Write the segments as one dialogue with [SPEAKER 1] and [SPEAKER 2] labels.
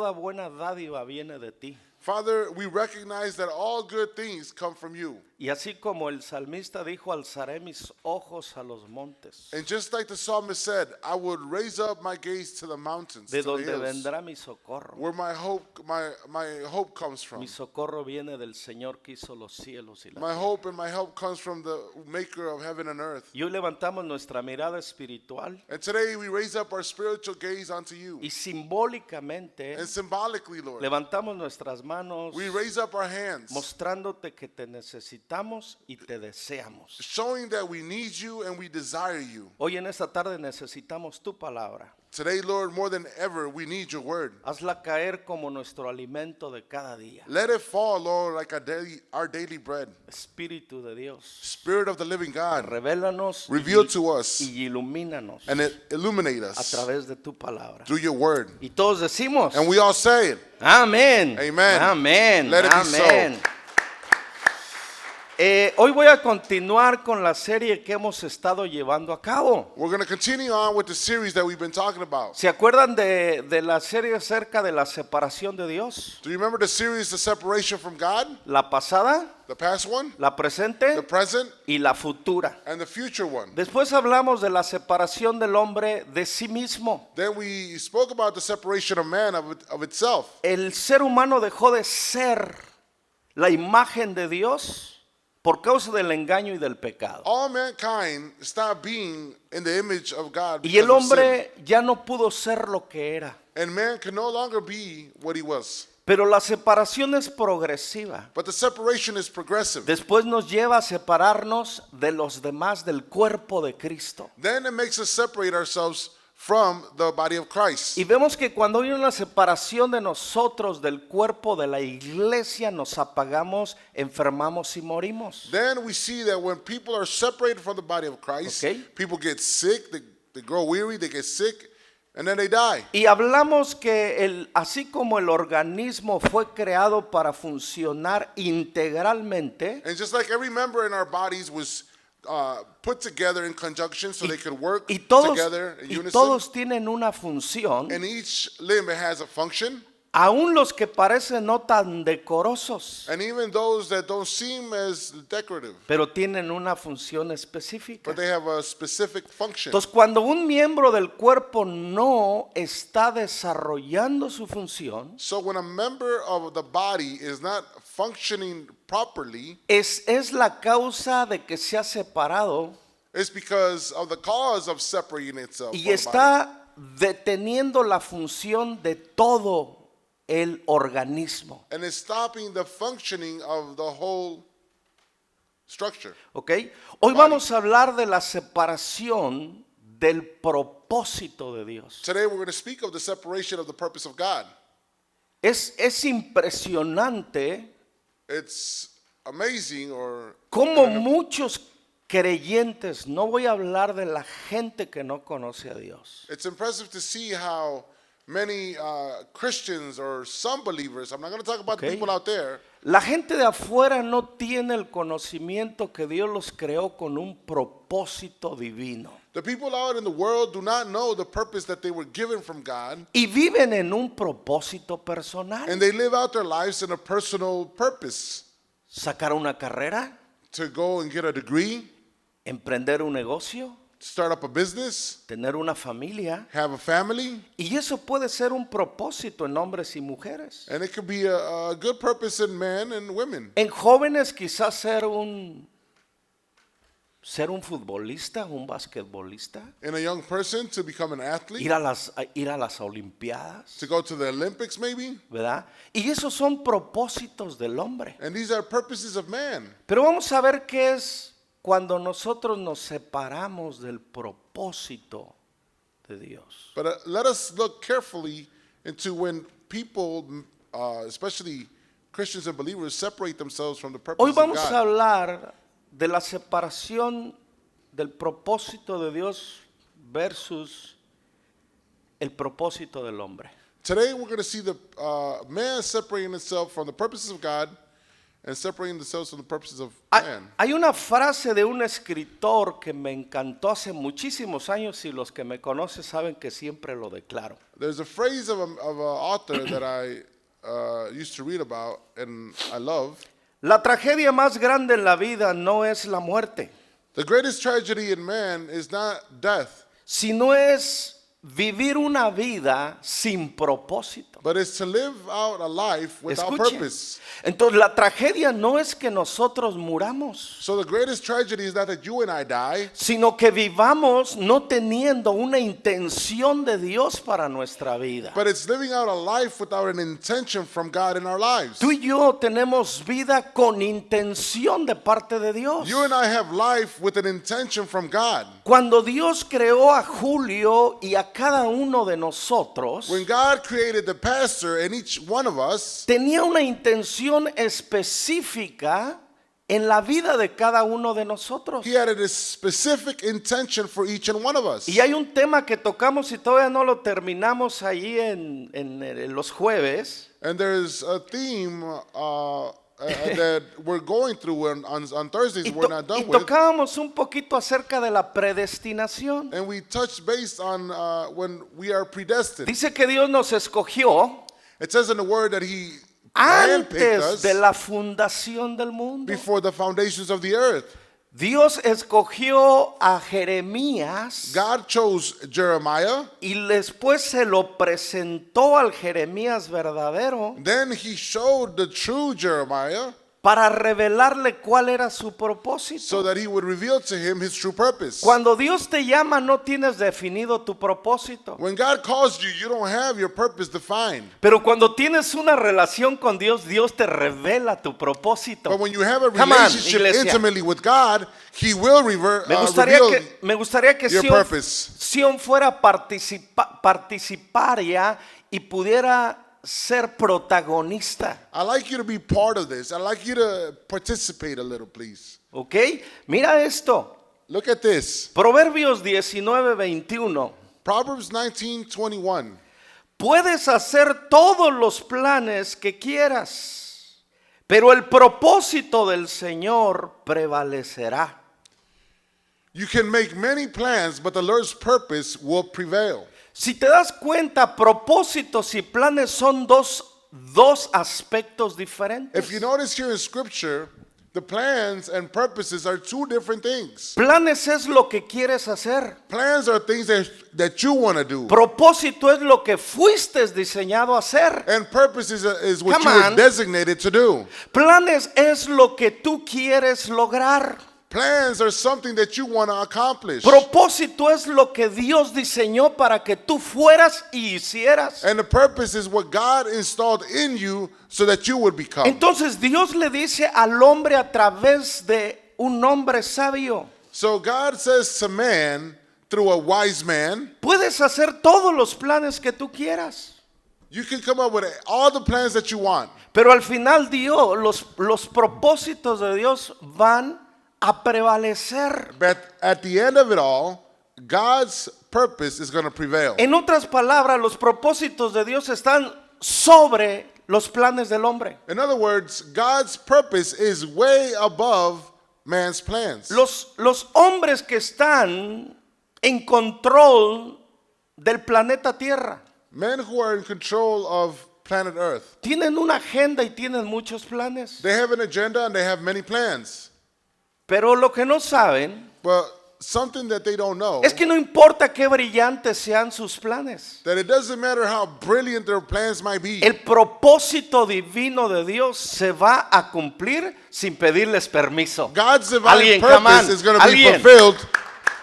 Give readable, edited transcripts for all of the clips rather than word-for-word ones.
[SPEAKER 1] toda buena dádiva viene de ti.
[SPEAKER 2] Father, we recognize that all good things come from you.
[SPEAKER 1] Y así como el salmista dijo, alzaré mis ojos a los montes,
[SPEAKER 2] And just like the psalmist said, I would raise up my gaze to the mountains,
[SPEAKER 1] de
[SPEAKER 2] to the
[SPEAKER 1] donde
[SPEAKER 2] hills,
[SPEAKER 1] vendrá mi socorro.
[SPEAKER 2] where my hope comes from.
[SPEAKER 1] Mi socorro viene del Señor que hizo los cielos y la
[SPEAKER 2] My
[SPEAKER 1] tierra.
[SPEAKER 2] hope and my help comes from the maker of heaven and earth.
[SPEAKER 1] Y hoy levantamos nuestra mirada espiritual
[SPEAKER 2] And today we raise up our spiritual gaze onto you.
[SPEAKER 1] y simbólicamente
[SPEAKER 2] And symbolically, Lord,
[SPEAKER 1] levantamos nuestras manos
[SPEAKER 2] we raise up our hands,
[SPEAKER 1] mostrándote que te necesitamos y te deseamos.
[SPEAKER 2] showing that we need you and we desire you.
[SPEAKER 1] Hoy en esta tarde necesitamos tu palabra.
[SPEAKER 2] Today, Lord, more than ever, we need your word.
[SPEAKER 1] Hazla caer como nuestro alimento de cada día.
[SPEAKER 2] Let it fall, Lord, like our daily bread.
[SPEAKER 1] Espíritu de Dios,
[SPEAKER 2] Spirit of the living God,
[SPEAKER 1] revélanos
[SPEAKER 2] reveal to us
[SPEAKER 1] y ilumínanos
[SPEAKER 2] and illuminate
[SPEAKER 1] a
[SPEAKER 2] us
[SPEAKER 1] través de tu palabra.
[SPEAKER 2] through your word.
[SPEAKER 1] Y todos decimos,
[SPEAKER 2] And we all say it.
[SPEAKER 1] amén,
[SPEAKER 2] Amen.
[SPEAKER 1] amén,
[SPEAKER 2] Let it be so.
[SPEAKER 1] amén. Hoy voy a continuar con la serie que hemos estado llevando a cabo.
[SPEAKER 2] We're going to continue on with the series that we've been talking about.
[SPEAKER 1] ¿Se acuerdan de la serie acerca de la separación de Dios?
[SPEAKER 2] Do you remember the series, The Separation from God?
[SPEAKER 1] La pasada,
[SPEAKER 2] The past one,
[SPEAKER 1] la
[SPEAKER 2] the
[SPEAKER 1] presente
[SPEAKER 2] present,
[SPEAKER 1] y la futura.
[SPEAKER 2] and the future one.
[SPEAKER 1] Después hablamos de la separación del hombre de sí mismo.
[SPEAKER 2] Then we spoke about the separation of man of itself.
[SPEAKER 1] El ser humano dejó de ser la imagen de Dios por causa del engaño y del pecado.
[SPEAKER 2] All mankind stopped being in the image of God
[SPEAKER 1] Y el
[SPEAKER 2] because of sin.
[SPEAKER 1] hombre ya no pudo ser lo que era.
[SPEAKER 2] And man can no longer be what he was.
[SPEAKER 1] Pero la separación es progresiva.
[SPEAKER 2] But the separation is progressive.
[SPEAKER 1] Después nos lleva a separarnos de los demás del cuerpo de Cristo.
[SPEAKER 2] Then it makes us separate ourselves from the body of Christ.
[SPEAKER 1] Y vemos que cuando hay una separación de nosotros del cuerpo de la iglesia, nos apagamos, enfermamos y morimos.
[SPEAKER 2] Then we see that when people are separated from the body of Christ,
[SPEAKER 1] Okay.
[SPEAKER 2] people get sick, they grow weary, they get sick, and then they die.
[SPEAKER 1] Y hablamos que así como el organismo fue creado para funcionar integralmente,
[SPEAKER 2] And just like every member in our bodies was put together in conjunction so they could work
[SPEAKER 1] y todos,
[SPEAKER 2] together in
[SPEAKER 1] y
[SPEAKER 2] unison,
[SPEAKER 1] todos tienen una función,
[SPEAKER 2] and each limb has a function,
[SPEAKER 1] aún los que parecen no tan decorosos,
[SPEAKER 2] and even those that don't seem as decorative,
[SPEAKER 1] pero tienen una función específica.
[SPEAKER 2] but they have a specific function.
[SPEAKER 1] Entonces, cuando un miembro del cuerpo no está desarrollando su función,
[SPEAKER 2] So when a member of the body is not functioning properly,
[SPEAKER 1] es la causa de que se ha separado
[SPEAKER 2] it's because of the cause of separating itself
[SPEAKER 1] y
[SPEAKER 2] from the body.
[SPEAKER 1] está deteniendo la función de todo el organismo.
[SPEAKER 2] And it's stopping the functioning of the whole structure.
[SPEAKER 1] ¿Ok? Hoy vamos a hablar de la separación del propósito de Dios.
[SPEAKER 2] Today we're going to speak of the separation of the purpose of God.
[SPEAKER 1] Es impresionante
[SPEAKER 2] It's amazing
[SPEAKER 1] cómo muchos creyentes, no voy a hablar de la gente que no conoce a Dios,
[SPEAKER 2] it's impressive to see how many Christians or some believers, I'm not going to talk about the
[SPEAKER 1] Okay.
[SPEAKER 2] people out there,
[SPEAKER 1] la gente de afuera no tiene el conocimiento que Dios los creó con un propósito divino.
[SPEAKER 2] the people out in the world do not know the purpose that they were given from God,
[SPEAKER 1] Y viven en un propósito personal.
[SPEAKER 2] and they live out their lives in a personal purpose.
[SPEAKER 1] Sacar una carrera,
[SPEAKER 2] To go and get a degree,
[SPEAKER 1] emprender un negocio,
[SPEAKER 2] start up a business,
[SPEAKER 1] tener una familia.
[SPEAKER 2] have a family,
[SPEAKER 1] Y eso puede ser un propósito en hombres y mujeres.
[SPEAKER 2] and it could be a good purpose in men and women.
[SPEAKER 1] En jóvenes quizás ser un futbolista, un basquetbolista,
[SPEAKER 2] In a young person, to become an athlete,
[SPEAKER 1] ir a las olimpiadas,
[SPEAKER 2] to go to the Olympics maybe,
[SPEAKER 1] ¿verdad? Y esos son propósitos del hombre.
[SPEAKER 2] and these are purposes of man.
[SPEAKER 1] Pero vamos a ver qué es cuando nosotros nos separamos del propósito de Dios.
[SPEAKER 2] But let us look carefully into when people, especially Christians and believers, separate themselves from the purpose
[SPEAKER 1] Hoy
[SPEAKER 2] of
[SPEAKER 1] vamos a
[SPEAKER 2] God.
[SPEAKER 1] hablar de la separación del propósito de Dios versus el propósito del hombre.
[SPEAKER 2] Today we're going to see the man separating himself from the purposes of God and separating themselves from the purposes of
[SPEAKER 1] Hay,
[SPEAKER 2] man.
[SPEAKER 1] hay una frase de un escritor que me encantó hace muchísimos años y los que me conocen saben que siempre lo declaro.
[SPEAKER 2] There's a phrase of an author that I used to read about and I love.
[SPEAKER 1] La tragedia más grande en la vida no es la muerte,
[SPEAKER 2] The greatest tragedy in man is not death,
[SPEAKER 1] sino es vivir una vida sin propósito.
[SPEAKER 2] but it's to live out a life without
[SPEAKER 1] Escuche.
[SPEAKER 2] purpose.
[SPEAKER 1] Entonces la tragedia no es que nosotros muramos,
[SPEAKER 2] So the greatest tragedy is not that you and I die,
[SPEAKER 1] sino que vivamos no teniendo una intención de Dios para nuestra vida.
[SPEAKER 2] but it's living out a life without an intention from God in our lives.
[SPEAKER 1] Tú y yo tenemos vida con intención de parte de Dios.
[SPEAKER 2] You and I have life with an intention from God.
[SPEAKER 1] Cuando Dios creó a Julio y a cada uno de nosotros,
[SPEAKER 2] When God created the pastor and each one of us,
[SPEAKER 1] tenía una intención específica en la vida de cada uno de nosotros.
[SPEAKER 2] He had a specific intention for each and one of us.
[SPEAKER 1] Y hay un tema que tocamos y todavía no lo terminamos ahí en los jueves,
[SPEAKER 2] And there's a theme that we're going through on Thursdays
[SPEAKER 1] y,
[SPEAKER 2] we're not done
[SPEAKER 1] y
[SPEAKER 2] with.
[SPEAKER 1] tocábamos un poquito acerca de la predestinación.
[SPEAKER 2] And we touched base on when we are predestined.
[SPEAKER 1] Dice que Dios nos escogió
[SPEAKER 2] It says in the word that He handpicked
[SPEAKER 1] antes
[SPEAKER 2] us
[SPEAKER 1] de la fundación del mundo.
[SPEAKER 2] before the foundations of the earth.
[SPEAKER 1] Dios escogió a Jeremías
[SPEAKER 2] God chose Jeremiah.
[SPEAKER 1] y después se lo presentó al Jeremías verdadero
[SPEAKER 2] Then He showed the true Jeremiah
[SPEAKER 1] para revelarle cuál era su propósito.
[SPEAKER 2] so that He would reveal to him His true purpose.
[SPEAKER 1] Cuando Dios te llama no tienes definido tu propósito,
[SPEAKER 2] When God calls you, you don't have your purpose defined.
[SPEAKER 1] pero cuando tienes una relación con Dios, Dios te revela tu propósito.
[SPEAKER 2] But when you have a
[SPEAKER 1] Come on,
[SPEAKER 2] relationship
[SPEAKER 1] iglesia.
[SPEAKER 2] intimately with God, He will
[SPEAKER 1] Me gustaría que
[SPEAKER 2] your
[SPEAKER 1] Sion,
[SPEAKER 2] purpose.
[SPEAKER 1] Sion fuera participaria y pudiera ser protagonista.
[SPEAKER 2] I'd like you to be part of this. I'd like you to participate a little, please.
[SPEAKER 1] ¿Ok? Mira esto.
[SPEAKER 2] Look at this.
[SPEAKER 1] Proverbios 19:21.
[SPEAKER 2] Proverbs 19:21.
[SPEAKER 1] Puedes hacer todos los planes que quieras, pero el propósito del Señor prevalecerá.
[SPEAKER 2] You can make many plans, but the Lord's purpose will prevail.
[SPEAKER 1] Si te das cuenta, propósitos y planes son dos aspectos diferentes.
[SPEAKER 2] If you notice here in Scripture, the plans and purposes are two different things.
[SPEAKER 1] Planes es lo que quieres hacer.
[SPEAKER 2] Plans are things that you want to do.
[SPEAKER 1] Propósito es lo que fuiste diseñado a hacer.
[SPEAKER 2] And purpose is what
[SPEAKER 1] Come
[SPEAKER 2] you were
[SPEAKER 1] on.
[SPEAKER 2] designated to do.
[SPEAKER 1] Planes es lo que tú quieres lograr.
[SPEAKER 2] Plans are something that you want to accomplish.
[SPEAKER 1] Propósito es lo que Dios diseñó para que tú fueras y hicieras.
[SPEAKER 2] And the purpose is what God installed in you so that you would become.
[SPEAKER 1] Entonces Dios le dice al hombre a través de un hombre sabio:
[SPEAKER 2] So God says to man, through a wise man,
[SPEAKER 1] puedes hacer todos los planes que tú quieras,
[SPEAKER 2] you can come up with all the plans that you want.
[SPEAKER 1] pero al final Dios, los propósitos de Dios van a prevalecer.
[SPEAKER 2] But at the end of it all, God's purpose is going to prevail.
[SPEAKER 1] En otras palabras, los propósitos de Dios están sobre los planes del hombre.
[SPEAKER 2] In other words, God's purpose is way above man's plans.
[SPEAKER 1] Los hombres que están en control del planeta Tierra
[SPEAKER 2] Men who are in control of planet Earth,
[SPEAKER 1] tienen una agenda y tienen muchos planes.
[SPEAKER 2] they have an agenda and they have many plans.
[SPEAKER 1] Pero lo que no saben
[SPEAKER 2] But something that they don't know,
[SPEAKER 1] es que no importa qué brillantes sean sus planes.
[SPEAKER 2] that it doesn't matter how brilliant their plans might be.
[SPEAKER 1] El propósito divino de Dios se va a cumplir sin pedirles permiso.
[SPEAKER 2] God's divine
[SPEAKER 1] Alguien, come on,
[SPEAKER 2] purpose is going to be
[SPEAKER 1] alguien.
[SPEAKER 2] fulfilled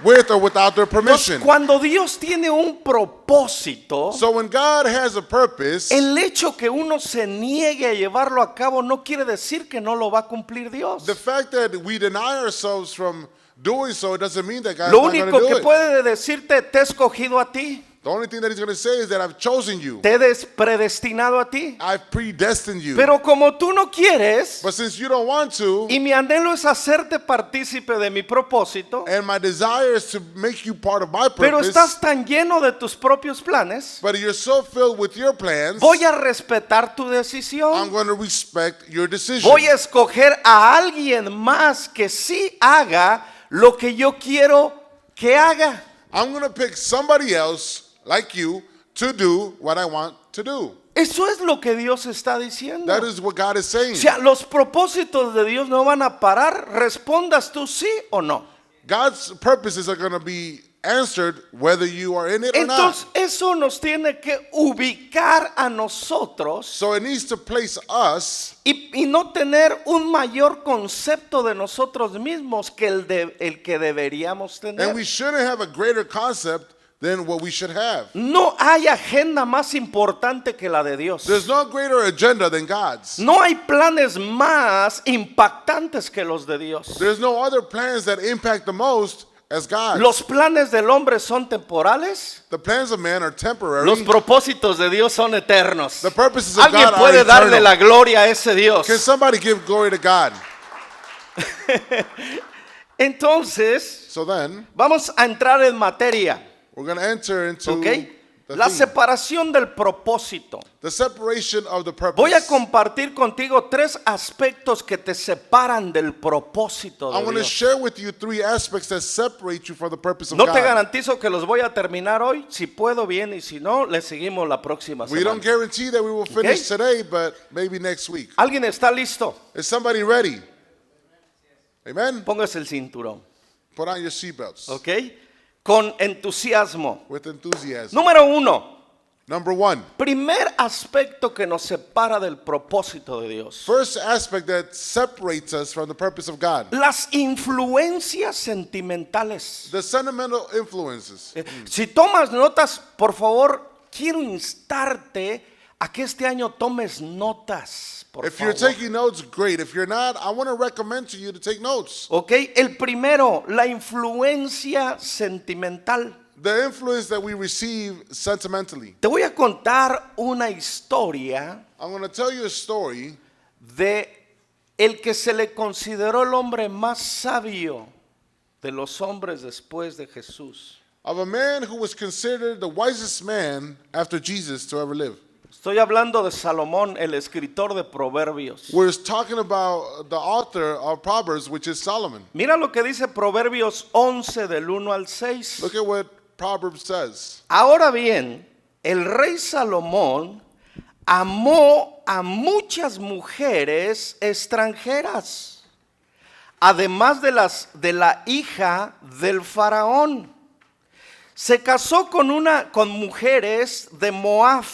[SPEAKER 2] with or without their permission.
[SPEAKER 1] Entonces, cuando Dios tiene un propósito,
[SPEAKER 2] So when God has a purpose,
[SPEAKER 1] el hecho que uno se niegue a llevarlo a cabo no quiere decir que no lo va a cumplir Dios.
[SPEAKER 2] the fact that we deny ourselves from doing so, it doesn't mean that God's
[SPEAKER 1] Lo
[SPEAKER 2] not going
[SPEAKER 1] único
[SPEAKER 2] to do
[SPEAKER 1] que
[SPEAKER 2] it.
[SPEAKER 1] puede decirte: te he escogido a ti.
[SPEAKER 2] The only thing that he's going to say is that I've chosen you.
[SPEAKER 1] te he predestinado a ti.
[SPEAKER 2] I've predestined you.
[SPEAKER 1] Pero como tú no quieres,
[SPEAKER 2] But since you don't want to,
[SPEAKER 1] y mi anhelo es hacerte partícipe de mi propósito,
[SPEAKER 2] and my desire is to make you part of my
[SPEAKER 1] pero
[SPEAKER 2] purpose,
[SPEAKER 1] estás tan lleno de tus propios planes,
[SPEAKER 2] but you're so filled with your plans,
[SPEAKER 1] voy a respetar tu
[SPEAKER 2] I'm
[SPEAKER 1] decisión.
[SPEAKER 2] going to respect your decision.
[SPEAKER 1] Voy a escoger a alguien más que sí haga lo que yo quiero que haga.
[SPEAKER 2] I'm going to pick somebody else like you to do what I want to do.
[SPEAKER 1] Eso es lo que Dios está diciendo.
[SPEAKER 2] That is what God is saying.
[SPEAKER 1] O sea, los propósitos de Dios no van a parar, respondas tú sí o no.
[SPEAKER 2] God's purposes are going to be answered whether you are in it or not.
[SPEAKER 1] Entonces, eso nos tiene que ubicar a nosotros
[SPEAKER 2] So it needs to place us
[SPEAKER 1] y no tener un mayor concepto de nosotros mismos que el que deberíamos
[SPEAKER 2] and
[SPEAKER 1] tener.
[SPEAKER 2] we shouldn't have a greater concept than what we should have.
[SPEAKER 1] No hay agenda más importante que la de Dios.
[SPEAKER 2] There's no greater agenda than God's.
[SPEAKER 1] No hay planes más impactantes que los de Dios.
[SPEAKER 2] There's no other plans that impact the most as God.
[SPEAKER 1] Los planes del hombre son temporales.
[SPEAKER 2] The plans of man are temporary.
[SPEAKER 1] Los propósitos de Dios son eternos.
[SPEAKER 2] The purposes of
[SPEAKER 1] ¿Alguien
[SPEAKER 2] God
[SPEAKER 1] puede
[SPEAKER 2] are
[SPEAKER 1] darle
[SPEAKER 2] eternal.
[SPEAKER 1] la gloria a ese Dios?
[SPEAKER 2] Can somebody give glory to God?
[SPEAKER 1] Entonces,
[SPEAKER 2] So then,
[SPEAKER 1] vamos a entrar en materia,
[SPEAKER 2] we're going to enter into
[SPEAKER 1] ¿ok?
[SPEAKER 2] the
[SPEAKER 1] La
[SPEAKER 2] theme,
[SPEAKER 1] separación del propósito.
[SPEAKER 2] the separation of the purpose.
[SPEAKER 1] Voy a compartir contigo 3 aspectos que te separan del propósito
[SPEAKER 2] I
[SPEAKER 1] de
[SPEAKER 2] want to
[SPEAKER 1] Dios.
[SPEAKER 2] share with you 3 aspects that separate you from the purpose of
[SPEAKER 1] No te
[SPEAKER 2] God.
[SPEAKER 1] garantizo que los voy a terminar hoy. Si puedo, bien, y si no, le seguimos la próxima
[SPEAKER 2] We don't
[SPEAKER 1] semana.
[SPEAKER 2] guarantee that we will finish today, but maybe next week.
[SPEAKER 1] ¿Alguien está listo?
[SPEAKER 2] Is somebody ready? Amen?
[SPEAKER 1] Póngase el cinturón,
[SPEAKER 2] Put on your seatbelts
[SPEAKER 1] ¿ok? Con entusiasmo.
[SPEAKER 2] with enthusiasm.
[SPEAKER 1] Número 1.
[SPEAKER 2] Number 1.
[SPEAKER 1] Primer aspecto que nos separa del propósito de Dios.
[SPEAKER 2] First aspect that separates us from the purpose of God.
[SPEAKER 1] Las influencias sentimentales.
[SPEAKER 2] The sentimental influences.
[SPEAKER 1] Si tomas notas, por favor, quiero instarte a que este año tomes notas, por
[SPEAKER 2] If you're
[SPEAKER 1] favor.
[SPEAKER 2] taking notes, great. If you're not, I want to recommend to you to take notes.
[SPEAKER 1] Ok, el primero, la influencia sentimental.
[SPEAKER 2] The influence that we receive sentimentally.
[SPEAKER 1] Te voy a contar una historia
[SPEAKER 2] I'm going to tell you a story
[SPEAKER 1] de el que se le consideró el hombre más sabio de los hombres después de Jesús.
[SPEAKER 2] of a man who was considered the wisest man after Jesus to ever live.
[SPEAKER 1] Estoy hablando de Salomón, el escritor de Proverbios.
[SPEAKER 2] We're talking about the author of Proverbs, which is Solomon.
[SPEAKER 1] Mira lo que dice Proverbios 11 del 1 al 6.
[SPEAKER 2] Look at what Proverbs says.
[SPEAKER 1] Ahora bien, el rey Salomón amó a muchas mujeres extranjeras, además de la hija del faraón. Se casó con mujeres de Moab,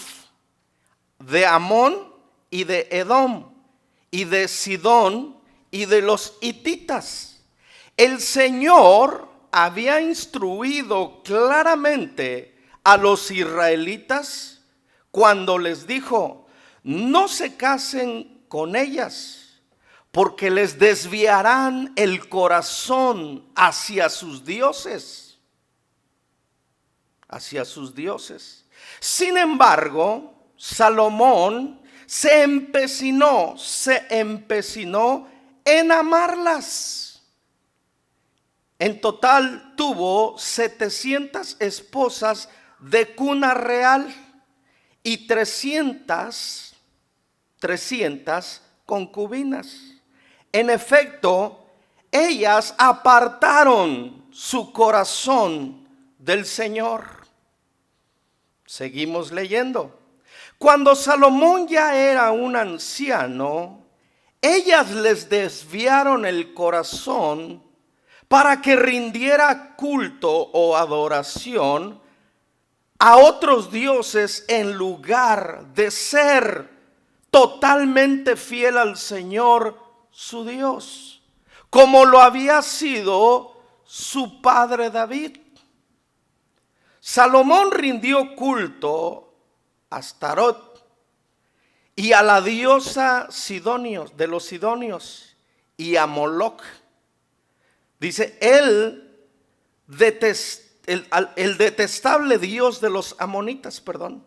[SPEAKER 1] de Amón y de Edom, y de Sidón y de los hititas. El Señor había instruido claramente a los israelitas cuando les dijo: no se casen con ellas, porque les desviarán el corazón hacia sus dioses. Hacia sus dioses. Sin embargo, Salomón se empecinó en amarlas. En total tuvo 700 esposas de cuna real y 300 concubinas. En efecto, ellas apartaron su corazón del Señor. Seguimos leyendo. Cuando Salomón ya era un anciano, ellas les desviaron el corazón para que rindiera culto o adoración a otros dioses en lugar de ser totalmente fiel al Señor su Dios, como lo había sido su padre David. Salomón rindió culto a Astarot y a la diosa de los sidonios y a Moloc. Dice, él el detestable Dios de los amonitas, perdón.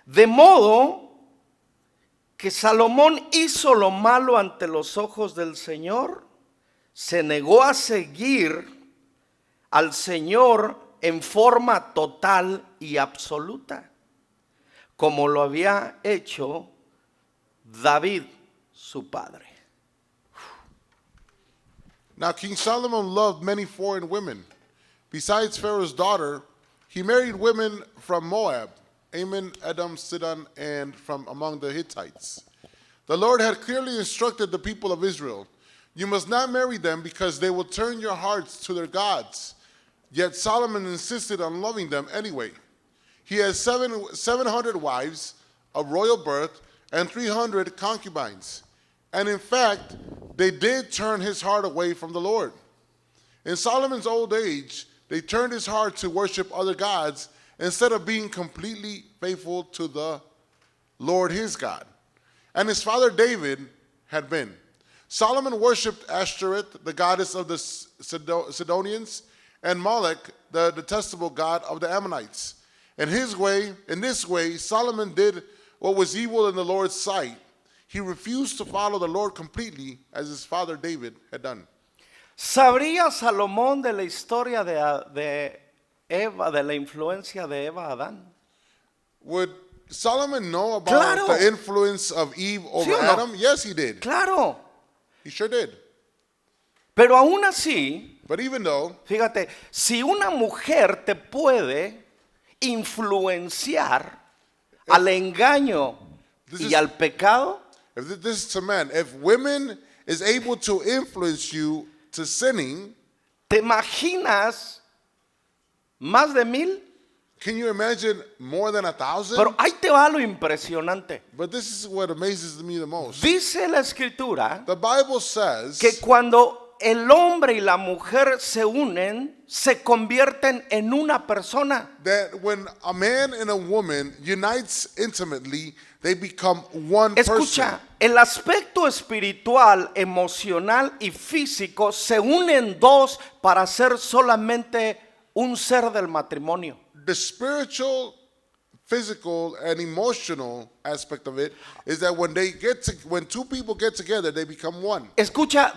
[SPEAKER 1] De modo que Salomón hizo lo malo ante los ojos del Señor, se negó a seguir al Señor en forma total y absoluta, como lo había hecho David, su padre.
[SPEAKER 2] Now King Solomon loved many foreign women. Besides Pharaoh's daughter, he married women from Moab, Ammon, Edom, Sidon, and from among the Hittites. The Lord had clearly instructed the people of Israel, you must not marry them because they will turn your hearts to their gods. Yet Solomon insisted on loving them anyway. He has 700 wives of royal birth and 300 concubines. And in fact, they did turn his heart away from the Lord. In Solomon's old age, they turned his heart to worship other gods instead of being completely faithful to the Lord his God. And his father David had been. Solomon worshipped Ashtoreth, the goddess of the Sidonians, and Molech, the detestable god of the Ammonites. In this way, Solomon did what was evil in the Lord's sight. He refused to follow the Lord completely as his father David had done.
[SPEAKER 1] ¿Sabría Salomón de la historia de Eva, de la influencia de Eva a Adán?
[SPEAKER 2] Would Solomon know about
[SPEAKER 1] Claro.
[SPEAKER 2] the influence of Eve over
[SPEAKER 1] ¿Sí o no?
[SPEAKER 2] Adam? Yes, he did.
[SPEAKER 1] Claro,
[SPEAKER 2] He sure did.
[SPEAKER 1] pero aún así,
[SPEAKER 2] But even though,
[SPEAKER 1] fíjate, si una mujer te puede influenciar al engaño y al pecado,
[SPEAKER 2] if this is to men, if women is able to influence you to sinning,
[SPEAKER 1] ¿te imaginas más de 1000?
[SPEAKER 2] can you imagine more than 1,000?
[SPEAKER 1] Pero ahí te va lo impresionante.
[SPEAKER 2] But this is what amazes me the most.
[SPEAKER 1] Dice la escritura
[SPEAKER 2] The Bible says
[SPEAKER 1] que cuando el hombre y la mujer se unen, se convierten en una persona.
[SPEAKER 2] that when a man and a woman unites intimately, they become one person.
[SPEAKER 1] Escucha, el aspecto espiritual, emocional y físico se unen dos para ser solamente un ser del matrimonio.
[SPEAKER 2] The spiritual, physical, and emotional aspect of it is that when two people get together, they become one.
[SPEAKER 1] Escucha,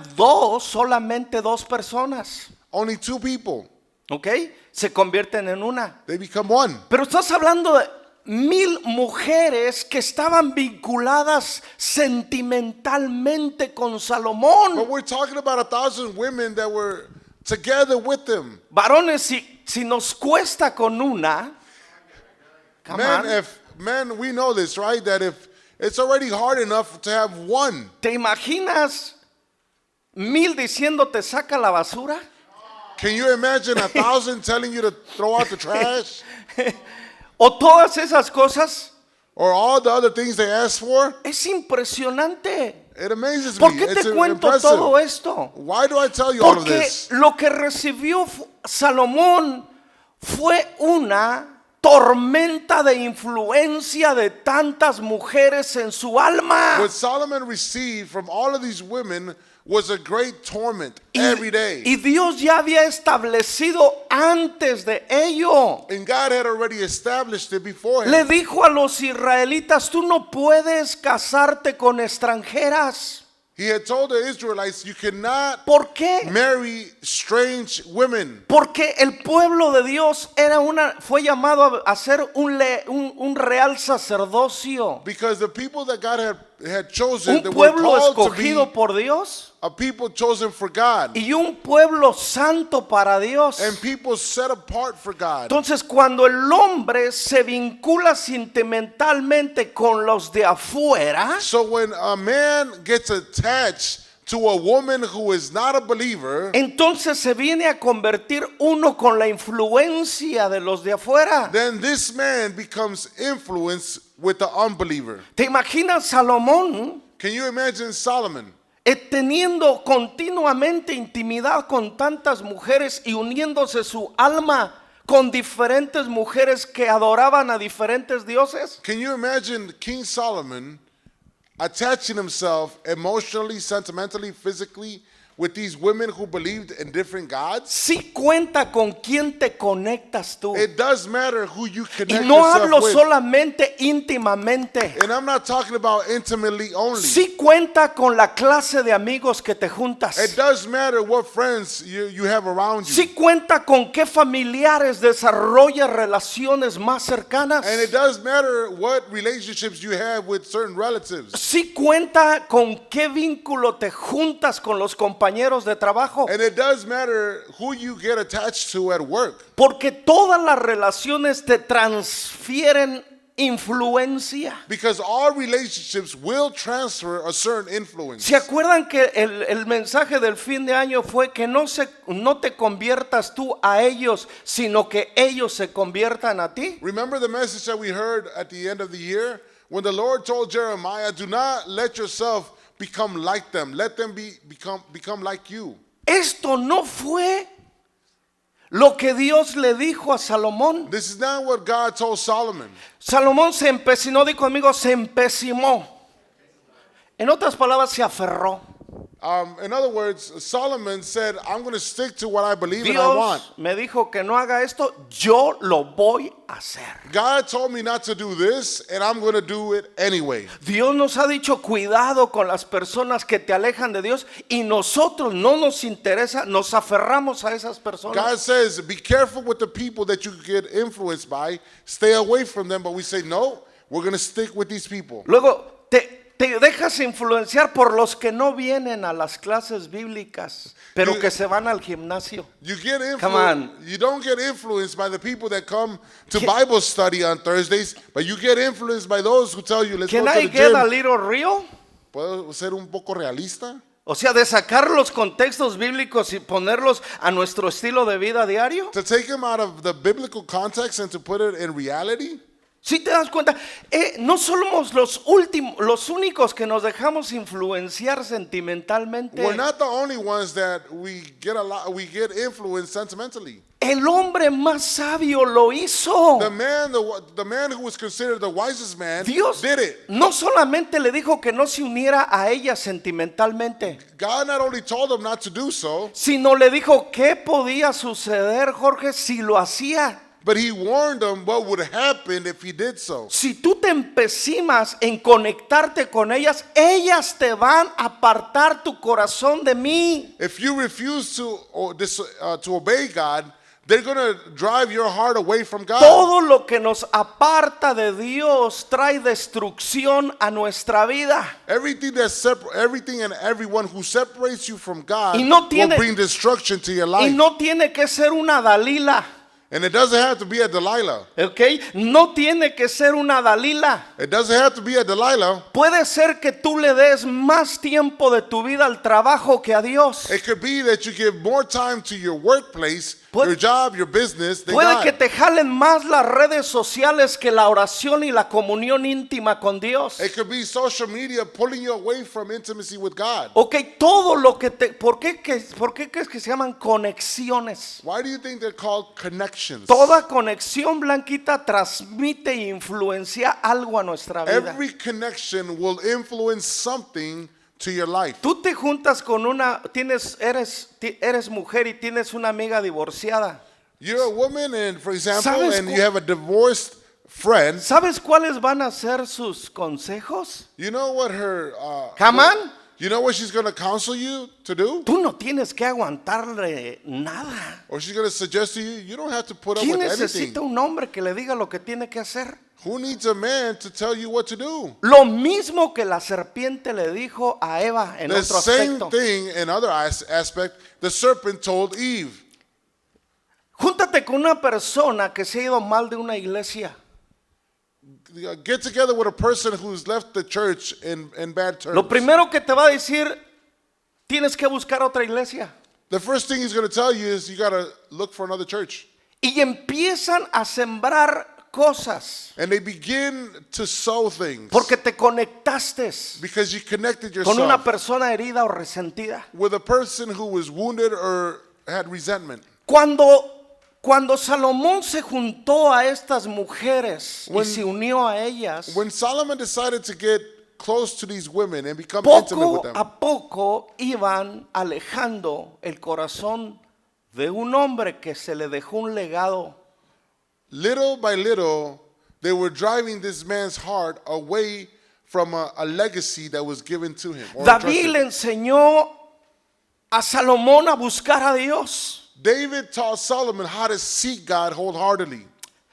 [SPEAKER 1] solamente dos personas,
[SPEAKER 2] Only two people,
[SPEAKER 1] ¿ok? Se convierten en una.
[SPEAKER 2] they become one.
[SPEAKER 1] Pero estás hablando de 1000 mujeres que estaban vinculadas sentimentalmente con Salomón.
[SPEAKER 2] But we're talking about 1,000 women that were together with him.
[SPEAKER 1] Varones, si nos cuesta con una, come on,
[SPEAKER 2] Men, we know this, right? That if it's already hard enough to have one.
[SPEAKER 1] ¿te imaginas 1000 diciéndote saca la basura?
[SPEAKER 2] Can you imagine 1,000 telling you to throw out the trash?
[SPEAKER 1] ¿O todas esas cosas?
[SPEAKER 2] Or all the other things they ask for?
[SPEAKER 1] Es impresionante.
[SPEAKER 2] It amazes me.
[SPEAKER 1] ¿Por qué
[SPEAKER 2] It's
[SPEAKER 1] te cuento
[SPEAKER 2] impressive.
[SPEAKER 1] todo esto?
[SPEAKER 2] Why do I tell you all of
[SPEAKER 1] Porque
[SPEAKER 2] this?
[SPEAKER 1] lo que recibió Salomón fue una tormenta de influencia de tantas mujeres en su alma.
[SPEAKER 2] What Solomon received from all of these women was a great torment every day.
[SPEAKER 1] Y Dios ya había establecido antes de ello.
[SPEAKER 2] And God had already established it before him.
[SPEAKER 1] Le dijo a los israelitas, tú no puedes casarte con extranjeras.
[SPEAKER 2] He had told the Israelites, you cannot
[SPEAKER 1] ¿Por qué?
[SPEAKER 2] marry strange women.
[SPEAKER 1] Porque el pueblo de Dios fue llamado a ser un real sacerdocio.
[SPEAKER 2] Because the people that God had chosen,
[SPEAKER 1] Un
[SPEAKER 2] that were
[SPEAKER 1] pueblo
[SPEAKER 2] called to
[SPEAKER 1] escogido
[SPEAKER 2] be
[SPEAKER 1] por Dios
[SPEAKER 2] a people chosen for God.
[SPEAKER 1] y un pueblo santo para Dios.
[SPEAKER 2] And people set apart for God.
[SPEAKER 1] Entonces, cuando el hombre se vincula sentimentalmente con los de afuera,
[SPEAKER 2] So when a man gets attached to a woman who is not a believer,
[SPEAKER 1] entonces se viene a convertir uno con la influencia de los de afuera.
[SPEAKER 2] then this man becomes influenced with the unbeliever.
[SPEAKER 1] ¿Te imaginas Salomón
[SPEAKER 2] Can you imagine Solomon
[SPEAKER 1] teniendo continuamente intimidad con tantas mujeres y uniéndose su alma con diferentes mujeres que adoraban a diferentes dioses?
[SPEAKER 2] Can you imagine King Solomon attaching himself emotionally, sentimentally, physically with these women who believed in different gods.
[SPEAKER 1] Sí cuenta con quién te conectas tú.
[SPEAKER 2] It does matter who you
[SPEAKER 1] Y
[SPEAKER 2] connect
[SPEAKER 1] no
[SPEAKER 2] yourself
[SPEAKER 1] hablo
[SPEAKER 2] with.
[SPEAKER 1] solamente íntimamente.
[SPEAKER 2] And I'm not talking about intimately only.
[SPEAKER 1] Sí cuenta con la clase de amigos que te
[SPEAKER 2] It
[SPEAKER 1] juntas.
[SPEAKER 2] does matter what friends you have around you.
[SPEAKER 1] Sí cuenta con qué familiares desarrollas relaciones más cercanas.
[SPEAKER 2] And it does matter what relationships you have with certain relatives.
[SPEAKER 1] Sí cuenta con qué vínculo te juntas con los compañeros de trabajo.
[SPEAKER 2] And it does matter who you get attached to at work.
[SPEAKER 1] Porque todas las relaciones te transfieren influencia.
[SPEAKER 2] Because all relationships will transfer a certain influence.
[SPEAKER 1] ¿Se acuerdan que el mensaje del fin de año fue que no te conviertas tú a ellos, sino que ellos se conviertan a ti?
[SPEAKER 2] Remember the message that we heard at the end of the year? When the Lord told Jeremiah, do not let yourself become like them. Let them become like you.
[SPEAKER 1] Esto no fue lo que Dios le dijo a Salomón.
[SPEAKER 2] This is not what God told Solomon.
[SPEAKER 1] Salomón se empecinó, dijo conmigo, se empecinó. En otras palabras, se aferró.
[SPEAKER 2] In other words, Solomon said, I'm going to stick to what I believe and I want.
[SPEAKER 1] Dios me dijo que no haga esto, yo lo voy a hacer.
[SPEAKER 2] God told me not to do this, and I'm going to do it anyway.
[SPEAKER 1] Dios nos ha dicho cuidado con las personas que te alejan de Dios y nosotros no nos interesa, nos aferramos a esas personas.
[SPEAKER 2] God says, be careful with the people that you get influenced by. Stay away from them. But we say, no, we're going to stick with these people.
[SPEAKER 1] Luego te dejas influenciar por los que no vienen a las clases bíblicas, pero que se van al gimnasio.
[SPEAKER 2] You get
[SPEAKER 1] Come on.
[SPEAKER 2] influenced. You don't get influenced by the people that come to Bible study on Thursdays, but you get influenced by those who tell you, let's
[SPEAKER 1] Can
[SPEAKER 2] go to
[SPEAKER 1] I
[SPEAKER 2] the
[SPEAKER 1] get a
[SPEAKER 2] gym.
[SPEAKER 1] little real?
[SPEAKER 2] ¿Puedo ser un poco realista?
[SPEAKER 1] O sea, de sacar los contextos bíblicos y ponerlos a nuestro estilo de vida diario.
[SPEAKER 2] To take them out of the biblical context and to put it in reality?
[SPEAKER 1] Si te das cuenta, no somos los únicos que nos dejamos influenciar sentimentalmente.
[SPEAKER 2] We're not the only ones that we get influenced sentimentally.
[SPEAKER 1] El hombre más sabio lo hizo.
[SPEAKER 2] The man who was considered the wisest man
[SPEAKER 1] Dios
[SPEAKER 2] did it.
[SPEAKER 1] no solamente le dijo que no se uniera a ella sentimentalmente,
[SPEAKER 2] God not only told him not to do so,
[SPEAKER 1] sino le dijo qué podía suceder, Jorge, si lo hacía.
[SPEAKER 2] but he warned him what would happen if he did so.
[SPEAKER 1] Si tú te empecinas en conectarte con ellas, ellas te van a apartar tu corazón de mí.
[SPEAKER 2] If you refuse to obey God, they're going to drive your heart away from God.
[SPEAKER 1] Todo lo que nos aparta de Dios trae destrucción a nuestra vida.
[SPEAKER 2] Everything and everyone who separates you from God
[SPEAKER 1] Y no tiene-
[SPEAKER 2] will bring destruction to your
[SPEAKER 1] Y
[SPEAKER 2] life.
[SPEAKER 1] no tiene que ser una Dalila,
[SPEAKER 2] And it doesn't have to be a Delilah.
[SPEAKER 1] ¿ok? No tiene que ser una Dalila.
[SPEAKER 2] It doesn't have to be a Delilah.
[SPEAKER 1] Puede ser que tú le des más tiempo de tu vida al trabajo que a Dios.
[SPEAKER 2] It could be that you give more time to your workplace,
[SPEAKER 1] Puede-
[SPEAKER 2] your job, your business than
[SPEAKER 1] Puede
[SPEAKER 2] God.
[SPEAKER 1] que te jalen más las redes sociales que la oración y la comunión íntima con Dios.
[SPEAKER 2] It could be social media pulling you away from intimacy with God.
[SPEAKER 1] Ok, todo lo que ¿por qué crees que se llaman conexiones?
[SPEAKER 2] Why do you think they're called connections?
[SPEAKER 1] Toda conexión, Blanquita, transmite e influencia algo a nuestra vida.
[SPEAKER 2] Every connection will influence something to your life.
[SPEAKER 1] Tú te juntas con eres mujer y tienes una amiga divorciada.
[SPEAKER 2] You're a woman, and for example,
[SPEAKER 1] ¿Sabes
[SPEAKER 2] and
[SPEAKER 1] cu-
[SPEAKER 2] you have a divorced friend.
[SPEAKER 1] ¿Sabes cuáles van a ser sus consejos?
[SPEAKER 2] You know what her
[SPEAKER 1] Come on.
[SPEAKER 2] you know what she's going to counsel you to do?
[SPEAKER 1] Tú no tienes que aguantarle nada.
[SPEAKER 2] Or she's going to suggest to you, you don't have to put up
[SPEAKER 1] ¿Quién
[SPEAKER 2] with
[SPEAKER 1] necesita
[SPEAKER 2] anything.
[SPEAKER 1] un hombre que le diga lo que tiene que hacer?
[SPEAKER 2] Who needs a man to tell you what to do?
[SPEAKER 1] Lo mismo que la serpiente le dijo a Eva en
[SPEAKER 2] The
[SPEAKER 1] otro
[SPEAKER 2] same
[SPEAKER 1] aspecto.
[SPEAKER 2] thing in other aspect, the serpent told Eve.
[SPEAKER 1] Júntate con una persona que se ha ido mal de una iglesia.
[SPEAKER 2] Get together with a person who's left the church in bad terms.
[SPEAKER 1] Lo primero que te va a decir, tienes que buscar otra iglesia.
[SPEAKER 2] The first thing he's going to tell you is you got to look for another church.
[SPEAKER 1] Y empiezan a sembrar cosas
[SPEAKER 2] And they begin to sow things
[SPEAKER 1] porque te conectaste
[SPEAKER 2] because you connected
[SPEAKER 1] con una
[SPEAKER 2] yourself
[SPEAKER 1] persona herida o resentida.
[SPEAKER 2] with a person who was wounded or had resentment.
[SPEAKER 1] Cuando Salomón se juntó a estas mujeres y
[SPEAKER 2] When-
[SPEAKER 1] se unió a ellas,
[SPEAKER 2] When Solomon decided to get close to these women and become intimate with
[SPEAKER 1] poco
[SPEAKER 2] them.
[SPEAKER 1] a poco iban alejando el corazón de un hombre que se le dejó un legado.
[SPEAKER 2] Little by little, they were driving this man's heart away from a legacy that was given to him. Or
[SPEAKER 1] David le
[SPEAKER 2] entrusted.
[SPEAKER 1] enseñó a Salomón a buscar a Dios.
[SPEAKER 2] David taught Solomon how to seek God wholeheartedly.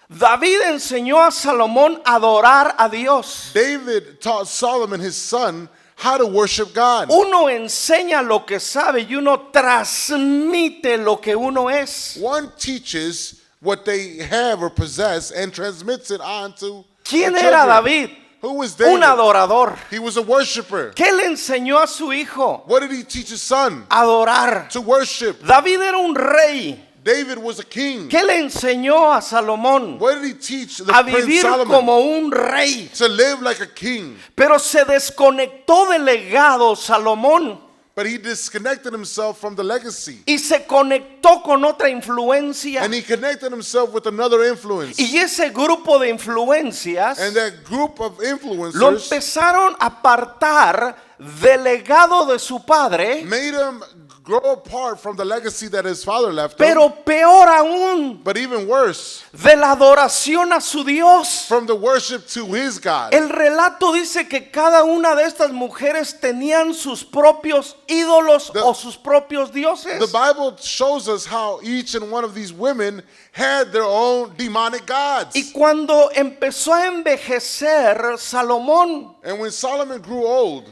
[SPEAKER 1] David enseñó a Salomón a adorar a Dios.
[SPEAKER 2] David taught Solomon, his son, how to worship God.
[SPEAKER 1] Uno enseña lo que sabe y uno transmite lo que uno es.
[SPEAKER 2] One teaches what they have or possess and transmits it on to
[SPEAKER 1] ¿Quién
[SPEAKER 2] the
[SPEAKER 1] era
[SPEAKER 2] children.
[SPEAKER 1] David?
[SPEAKER 2] Who was David?
[SPEAKER 1] Un adorador.
[SPEAKER 2] He was a worshiper.
[SPEAKER 1] ¿Qué le enseñó a su hijo?
[SPEAKER 2] What did he teach his son?
[SPEAKER 1] Adorar.
[SPEAKER 2] To worship.
[SPEAKER 1] David era un rey.
[SPEAKER 2] David was a king.
[SPEAKER 1] ¿Qué le enseñó a Salomón?
[SPEAKER 2] What did he teach the
[SPEAKER 1] A
[SPEAKER 2] prince
[SPEAKER 1] vivir
[SPEAKER 2] Solomon?
[SPEAKER 1] como un rey.
[SPEAKER 2] To live like a king.
[SPEAKER 1] Pero se desconectó del legado Salomón
[SPEAKER 2] But he disconnected himself from the legacy.
[SPEAKER 1] y se conectó con otra influencia.
[SPEAKER 2] And he connected himself with another influence.
[SPEAKER 1] Y ese grupo de influencias
[SPEAKER 2] And that group of
[SPEAKER 1] lo
[SPEAKER 2] influencers
[SPEAKER 1] empezaron a apartar del legado de su padre,
[SPEAKER 2] made him grow apart from the legacy that his father left him.
[SPEAKER 1] pero peor aún,
[SPEAKER 2] But even worse,
[SPEAKER 1] de la adoración a su Dios.
[SPEAKER 2] from the worship to his God.
[SPEAKER 1] El relato dice que cada una de estas mujeres tenían sus propios ídolos o sus propios dioses.
[SPEAKER 2] The Bible shows us how each and one of these women had their own demonic gods.
[SPEAKER 1] Y cuando empezó a envejecer Salomón,
[SPEAKER 2] And when Solomon grew old,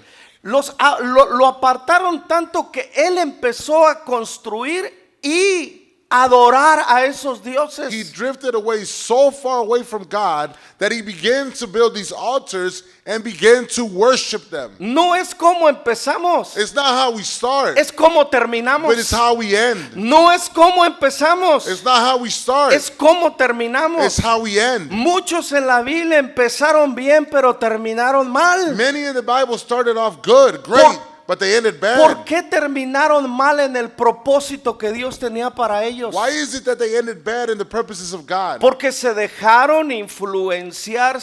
[SPEAKER 1] lo apartaron tanto que él empezó a construir y adorar a esos
[SPEAKER 2] he
[SPEAKER 1] dioses.
[SPEAKER 2] drifted away so far away from God that he began to build these altars and began to worship them.
[SPEAKER 1] No es como empezamos,
[SPEAKER 2] It's not how we start,
[SPEAKER 1] es como
[SPEAKER 2] but it's
[SPEAKER 1] terminamos.
[SPEAKER 2] how we end.
[SPEAKER 1] No es como empezamos,
[SPEAKER 2] It's not how we start,
[SPEAKER 1] es como
[SPEAKER 2] it's
[SPEAKER 1] terminamos.
[SPEAKER 2] how we end.
[SPEAKER 1] Muchos en la Biblia empezaron bien, pero terminaron mal.
[SPEAKER 2] Many in the Bible started off good, great, but they ended bad.
[SPEAKER 1] ¿Por qué terminaron mal en el propósito que Dios tenía para ellos?
[SPEAKER 2] Why is it that they ended bad in the purposes of God?
[SPEAKER 1] Porque se dejaron influenciar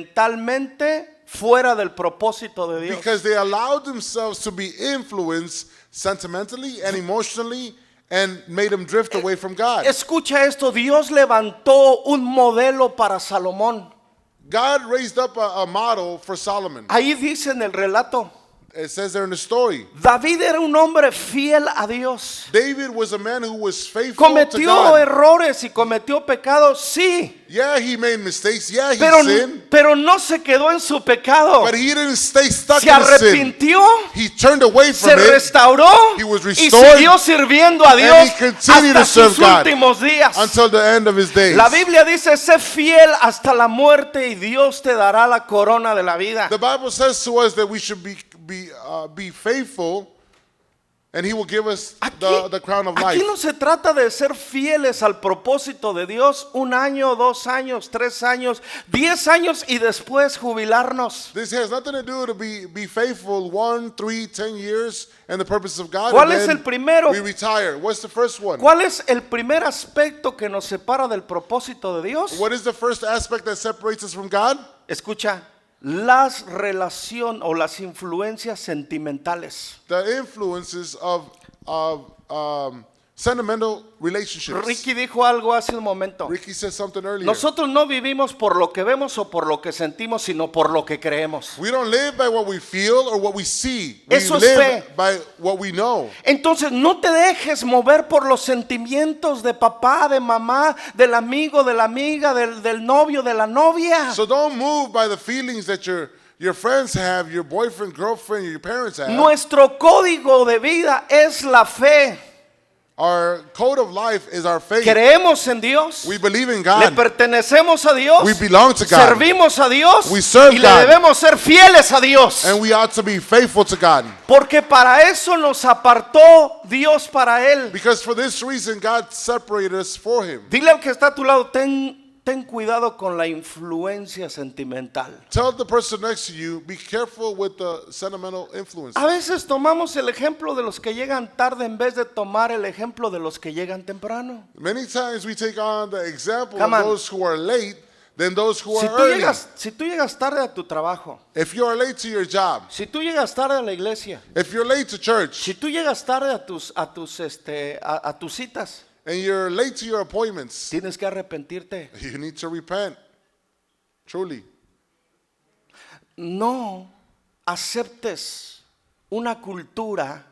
[SPEAKER 1] sentimentalmente fuera del propósito de Dios.
[SPEAKER 2] Because they allowed themselves to be influenced sentimentally and emotionally and made them drift away from God.
[SPEAKER 1] Escucha esto, Dios levantó un modelo para Salomón.
[SPEAKER 2] God raised up a model for Solomon.
[SPEAKER 1] Ahí dice en el relato,
[SPEAKER 2] It says there in the story,
[SPEAKER 1] David era un hombre fiel a Dios.
[SPEAKER 2] David was a man who was faithful to
[SPEAKER 1] ¿Cometió
[SPEAKER 2] God.
[SPEAKER 1] errores y cometió pecados? Sí,
[SPEAKER 2] Yeah, he made mistakes. Yeah, he sinned.
[SPEAKER 1] pero no se quedó en su pecado.
[SPEAKER 2] But he didn't stay stuck
[SPEAKER 1] Se
[SPEAKER 2] in his sin.
[SPEAKER 1] arrepintió,
[SPEAKER 2] He turned away
[SPEAKER 1] se
[SPEAKER 2] from it.
[SPEAKER 1] restauró
[SPEAKER 2] He was
[SPEAKER 1] y
[SPEAKER 2] restored,
[SPEAKER 1] siguió sirviendo a
[SPEAKER 2] and
[SPEAKER 1] Dios
[SPEAKER 2] he continued
[SPEAKER 1] hasta
[SPEAKER 2] to serve
[SPEAKER 1] sus
[SPEAKER 2] God
[SPEAKER 1] últimos días.
[SPEAKER 2] until the end of his days.
[SPEAKER 1] La Biblia dice, sé fiel hasta la muerte y Dios te dará la corona de la vida.
[SPEAKER 2] The Bible says to us that we should be faithful, and he will give us the crown of life.
[SPEAKER 1] Aquí no se trata de ser fieles al propósito de Dios 1 año, 2 años, 3 años, 10 años y después jubilarnos.
[SPEAKER 2] This has nothing to do to be faithful 1, 3, 10 years and the purpose of God.
[SPEAKER 1] ¿Cuál
[SPEAKER 2] and
[SPEAKER 1] es
[SPEAKER 2] then
[SPEAKER 1] el primero?
[SPEAKER 2] we retire. What's the first one?
[SPEAKER 1] ¿Cuál es el primer aspecto que nos separa del propósito de Dios?
[SPEAKER 2] What is the first aspect that separates us from God?
[SPEAKER 1] Escucha, las relaciones o las influencias sentimentales.
[SPEAKER 2] The influences of sentimental relationships.
[SPEAKER 1] Ricky dijo algo hace un momento.
[SPEAKER 2] Ricky said something earlier.
[SPEAKER 1] Nosotros no vivimos por lo que vemos o por lo que sentimos, sino por lo que creemos.
[SPEAKER 2] We don't live by what we feel or what we see. We
[SPEAKER 1] Eso es
[SPEAKER 2] live
[SPEAKER 1] fe.
[SPEAKER 2] by what we know.
[SPEAKER 1] Entonces no te dejes mover por los sentimientos de papá, de mamá, del amigo, de la amiga, del novio, de la novia.
[SPEAKER 2] So don't move by the feelings that your friends have, your boyfriend, girlfriend, your parents have.
[SPEAKER 1] Nuestro código de vida es la fe.
[SPEAKER 2] Our code of life is our faith.
[SPEAKER 1] Creemos en Dios.
[SPEAKER 2] We believe in
[SPEAKER 1] Le
[SPEAKER 2] God.
[SPEAKER 1] pertenecemos a Dios.
[SPEAKER 2] We belong to God.
[SPEAKER 1] Servimos a Dios.
[SPEAKER 2] We serve
[SPEAKER 1] Y le
[SPEAKER 2] God.
[SPEAKER 1] debemos ser fieles a Dios.
[SPEAKER 2] And we ought to be faithful to God.
[SPEAKER 1] Porque para eso nos apartó Dios para Él.
[SPEAKER 2] Because for this reason, God separated us for Him.
[SPEAKER 1] Dile al que está a tu lado, ten cuidado con la influencia sentimental.
[SPEAKER 2] Tell the person next to you, be careful with the sentimental influence.
[SPEAKER 1] A veces tomamos el ejemplo de los que llegan tarde en vez de tomar el ejemplo de los que llegan temprano.
[SPEAKER 2] Many times we take on the example
[SPEAKER 1] Come
[SPEAKER 2] of
[SPEAKER 1] on.
[SPEAKER 2] those who are late than those who
[SPEAKER 1] Si
[SPEAKER 2] are
[SPEAKER 1] tú
[SPEAKER 2] early.
[SPEAKER 1] si tú llegas tarde a tu trabajo,
[SPEAKER 2] If you are late to your job,
[SPEAKER 1] si tú llegas tarde a la iglesia,
[SPEAKER 2] if you're late to church,
[SPEAKER 1] si tú llegas tarde a tus citas,
[SPEAKER 2] and you're late to your appointments,
[SPEAKER 1] tienes que arrepentirte.
[SPEAKER 2] you need to repent. Truly.
[SPEAKER 1] No aceptes una cultura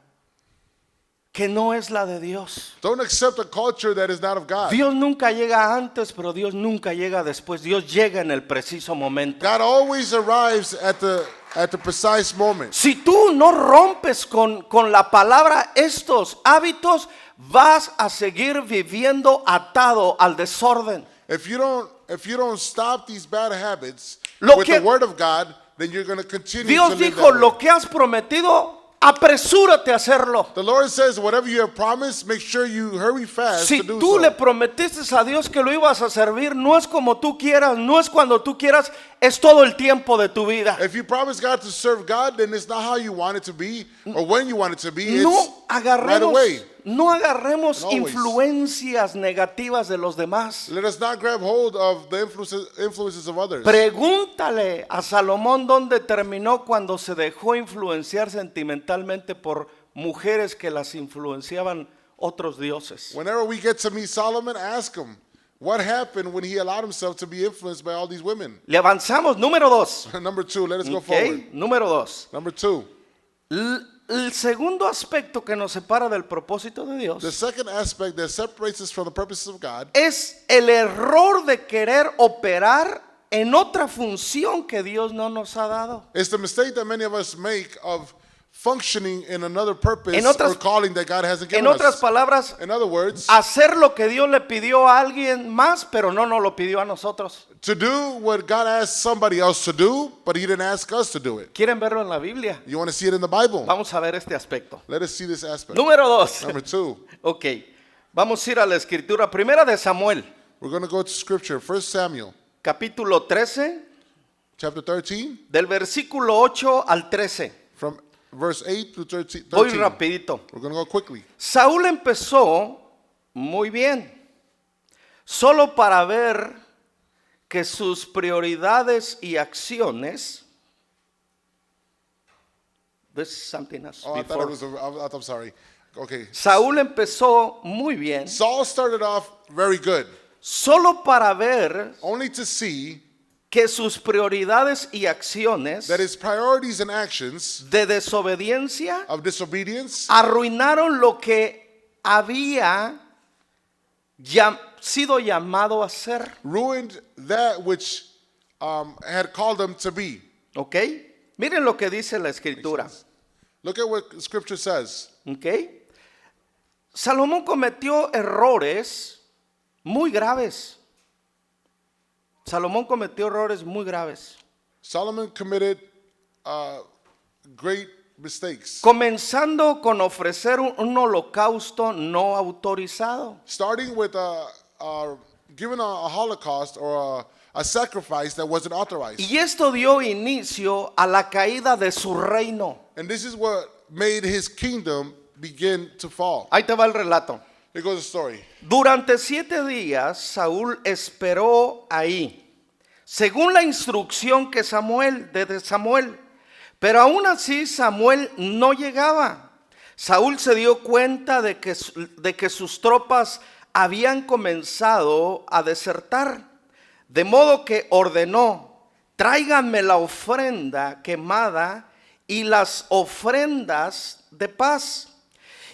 [SPEAKER 1] que no es la de Dios.
[SPEAKER 2] Don't accept a culture that is not of God.
[SPEAKER 1] Dios nunca llega antes, pero Dios nunca llega después. Dios llega en el preciso momento.
[SPEAKER 2] God always arrives at the precise moment.
[SPEAKER 1] Si tú no rompes con la palabra estos hábitos, vas a seguir viviendo atado al desorden.
[SPEAKER 2] If you don't stop these bad habits
[SPEAKER 1] Lo
[SPEAKER 2] with
[SPEAKER 1] que-
[SPEAKER 2] the word of God, then you're going to continue
[SPEAKER 1] Dios
[SPEAKER 2] to live
[SPEAKER 1] dijo,
[SPEAKER 2] that way.
[SPEAKER 1] lo que has prometido, apresúrate a hacerlo.
[SPEAKER 2] The Lord says, whatever you have promised, make sure you hurry fast
[SPEAKER 1] Si
[SPEAKER 2] to do
[SPEAKER 1] tú
[SPEAKER 2] so.
[SPEAKER 1] le prometiste a Dios que lo ibas a servir, no es como tú quieras, no es cuando tú quieras, es todo el tiempo de tu vida.
[SPEAKER 2] If you promise God to serve God, then it's not how you want it to be or when you want it to be. It's
[SPEAKER 1] No
[SPEAKER 2] right
[SPEAKER 1] agarremos,
[SPEAKER 2] away.
[SPEAKER 1] no agarremos
[SPEAKER 2] Always.
[SPEAKER 1] influencias negativas de los demás.
[SPEAKER 2] Let us not grab hold of the influences of others.
[SPEAKER 1] Pregúntale a Salomón dónde terminó cuando se dejó influenciar sentimentalmente por mujeres que las influenciaban otros dioses.
[SPEAKER 2] Whenever we get to meet Solomon, ask him what happened when he allowed himself to be influenced by all these women.
[SPEAKER 1] Le avanzamos, número 2.
[SPEAKER 2] Number 2, let us go forward.
[SPEAKER 1] ¿Ok? Número 2.
[SPEAKER 2] Number 2,
[SPEAKER 1] El segundo aspecto que nos separa del propósito de Dios
[SPEAKER 2] the second aspect that separates us from the purposes of God
[SPEAKER 1] es el error de querer operar en otra función que Dios no nos ha dado.
[SPEAKER 2] is the mistake that many of us make of functioning in another purpose
[SPEAKER 1] En otras-
[SPEAKER 2] or calling that God hasn't
[SPEAKER 1] En
[SPEAKER 2] given
[SPEAKER 1] otras
[SPEAKER 2] us.
[SPEAKER 1] palabras,
[SPEAKER 2] In other words,
[SPEAKER 1] hacer lo que Dios le pidió a alguien más, pero no nos lo pidió a nosotros.
[SPEAKER 2] to do what God asked somebody else to do, but he didn't ask us to do it.
[SPEAKER 1] ¿Quieren verlo en la Biblia?
[SPEAKER 2] You want to see it in the Bible?
[SPEAKER 1] Vamos a ver este aspecto.
[SPEAKER 2] Let us see this aspect.
[SPEAKER 1] Número 2.
[SPEAKER 2] Number 2,
[SPEAKER 1] Ok, vamos a ir a la escritura. Primera de Samuel,
[SPEAKER 2] we're going to go to scripture, 1 Samuel,
[SPEAKER 1] capítulo 13,
[SPEAKER 2] chapter 13,
[SPEAKER 1] del versículo 8 al 13.
[SPEAKER 2] from verse 8 to 13.
[SPEAKER 1] Voy rapidito.
[SPEAKER 2] We're going to go quickly.
[SPEAKER 1] Saúl empezó muy bien, solo para ver que sus prioridades y acciones. This is something else
[SPEAKER 2] Oh, I thought
[SPEAKER 1] before.
[SPEAKER 2] it was, I'm sorry. Okay.
[SPEAKER 1] Saúl empezó muy bien,
[SPEAKER 2] Saul started off very good,
[SPEAKER 1] solo para ver
[SPEAKER 2] only to see
[SPEAKER 1] que sus prioridades y acciones
[SPEAKER 2] that his priorities and actions
[SPEAKER 1] de desobediencia
[SPEAKER 2] of disobedience
[SPEAKER 1] arruinaron lo que había sido llamado a ser.
[SPEAKER 2] ruined that which had called them to be.
[SPEAKER 1] ¿Ok? Miren lo que dice la escritura.
[SPEAKER 2] Look at what scripture says.
[SPEAKER 1] ¿Ok? Salomón cometió errores muy graves. Salomón cometió errores muy graves.
[SPEAKER 2] Solomon committed great mistakes,
[SPEAKER 1] Comenzando con ofrecer un holocausto no autorizado.
[SPEAKER 2] starting with giving a holocaust or a sacrifice that wasn't authorized.
[SPEAKER 1] Y esto dio inicio a la caída de su reino.
[SPEAKER 2] And this is what made his kingdom begin to fall.
[SPEAKER 1] Ahí te va el relato.
[SPEAKER 2] Here goes the story.
[SPEAKER 1] Durante 7 días Saúl esperó ahí, según la instrucción de Samuel. Pero aún así Samuel no llegaba. Saúl se dio cuenta de que sus tropas habían comenzado a desertar. De modo que ordenó: tráiganme la ofrenda quemada y las ofrendas de paz.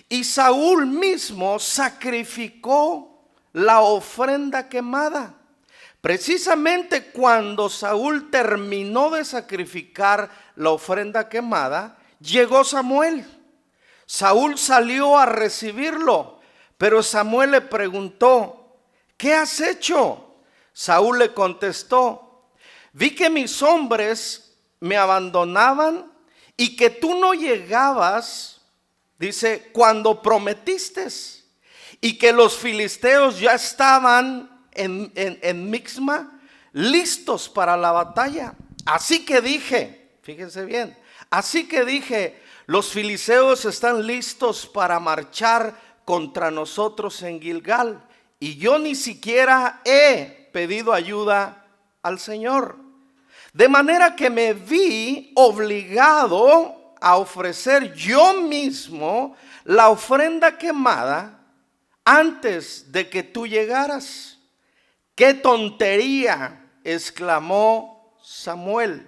[SPEAKER 1] Y Saúl mismo sacrificó la ofrenda quemada. Precisamente cuando Saúl terminó de sacrificar la ofrenda quemada, llegó Samuel. Saúl salió a recibirlo, pero Samuel le preguntó: ¿qué has hecho? Saúl le contestó: vi que mis hombres me abandonaban y que tú no llegabas, dice, cuando prometiste, y que los filisteos ya estaban en Mixma, listos para la batalla. Así que dije, fíjense bien, así que dije, los filisteos están listos para marchar contra nosotros en Gilgal, y yo ni siquiera he pedido ayuda al Señor. De manera que me vi obligado a ofrecer yo mismo la ofrenda quemada antes de que tú llegaras. ¡Qué tontería!, exclamó Samuel.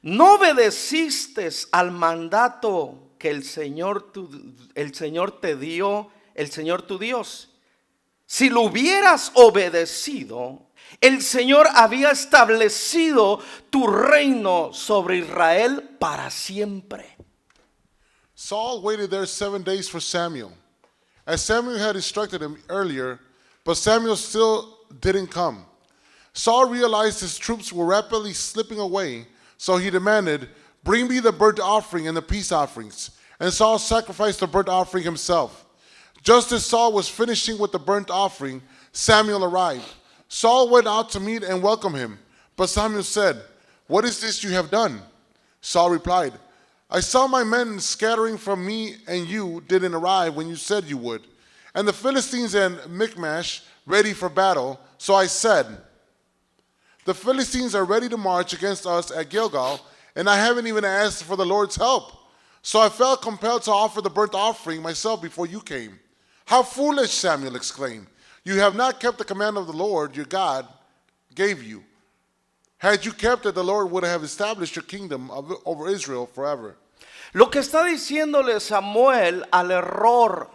[SPEAKER 1] No obedeciste al mandato que el Señor te dio, el Señor tu Dios. Si lo hubieras obedecido, el Señor había establecido tu reino sobre Israel para siempre.
[SPEAKER 2] Saul waited there 7 days for Samuel, as Samuel had instructed him earlier, but Samuel still didn't come. Saul realized his troops were rapidly slipping away, so he demanded, "Bring me the burnt offering and the peace offerings." And Saul sacrificed the burnt offering himself. Just as Saul was finishing with the burnt offering, Samuel arrived. Saul went out to meet and welcome him, but Samuel said, "What is this you have done?" Saul replied, "I saw my men scattering from me, and you didn't arrive when you said you would, and the Philistines and Michmash ready for battle. So I said, the Philistines are ready to march against us at Gilgal, and I haven't even asked for the Lord's help. So I felt compelled to offer the burnt offering myself before you came." "How foolish," Samuel exclaimed. "You have not kept the command of the Lord your God gave you. Had you kept it, the Lord would have established your kingdom over Israel forever."
[SPEAKER 1] Lo que está diciéndole Samuel al error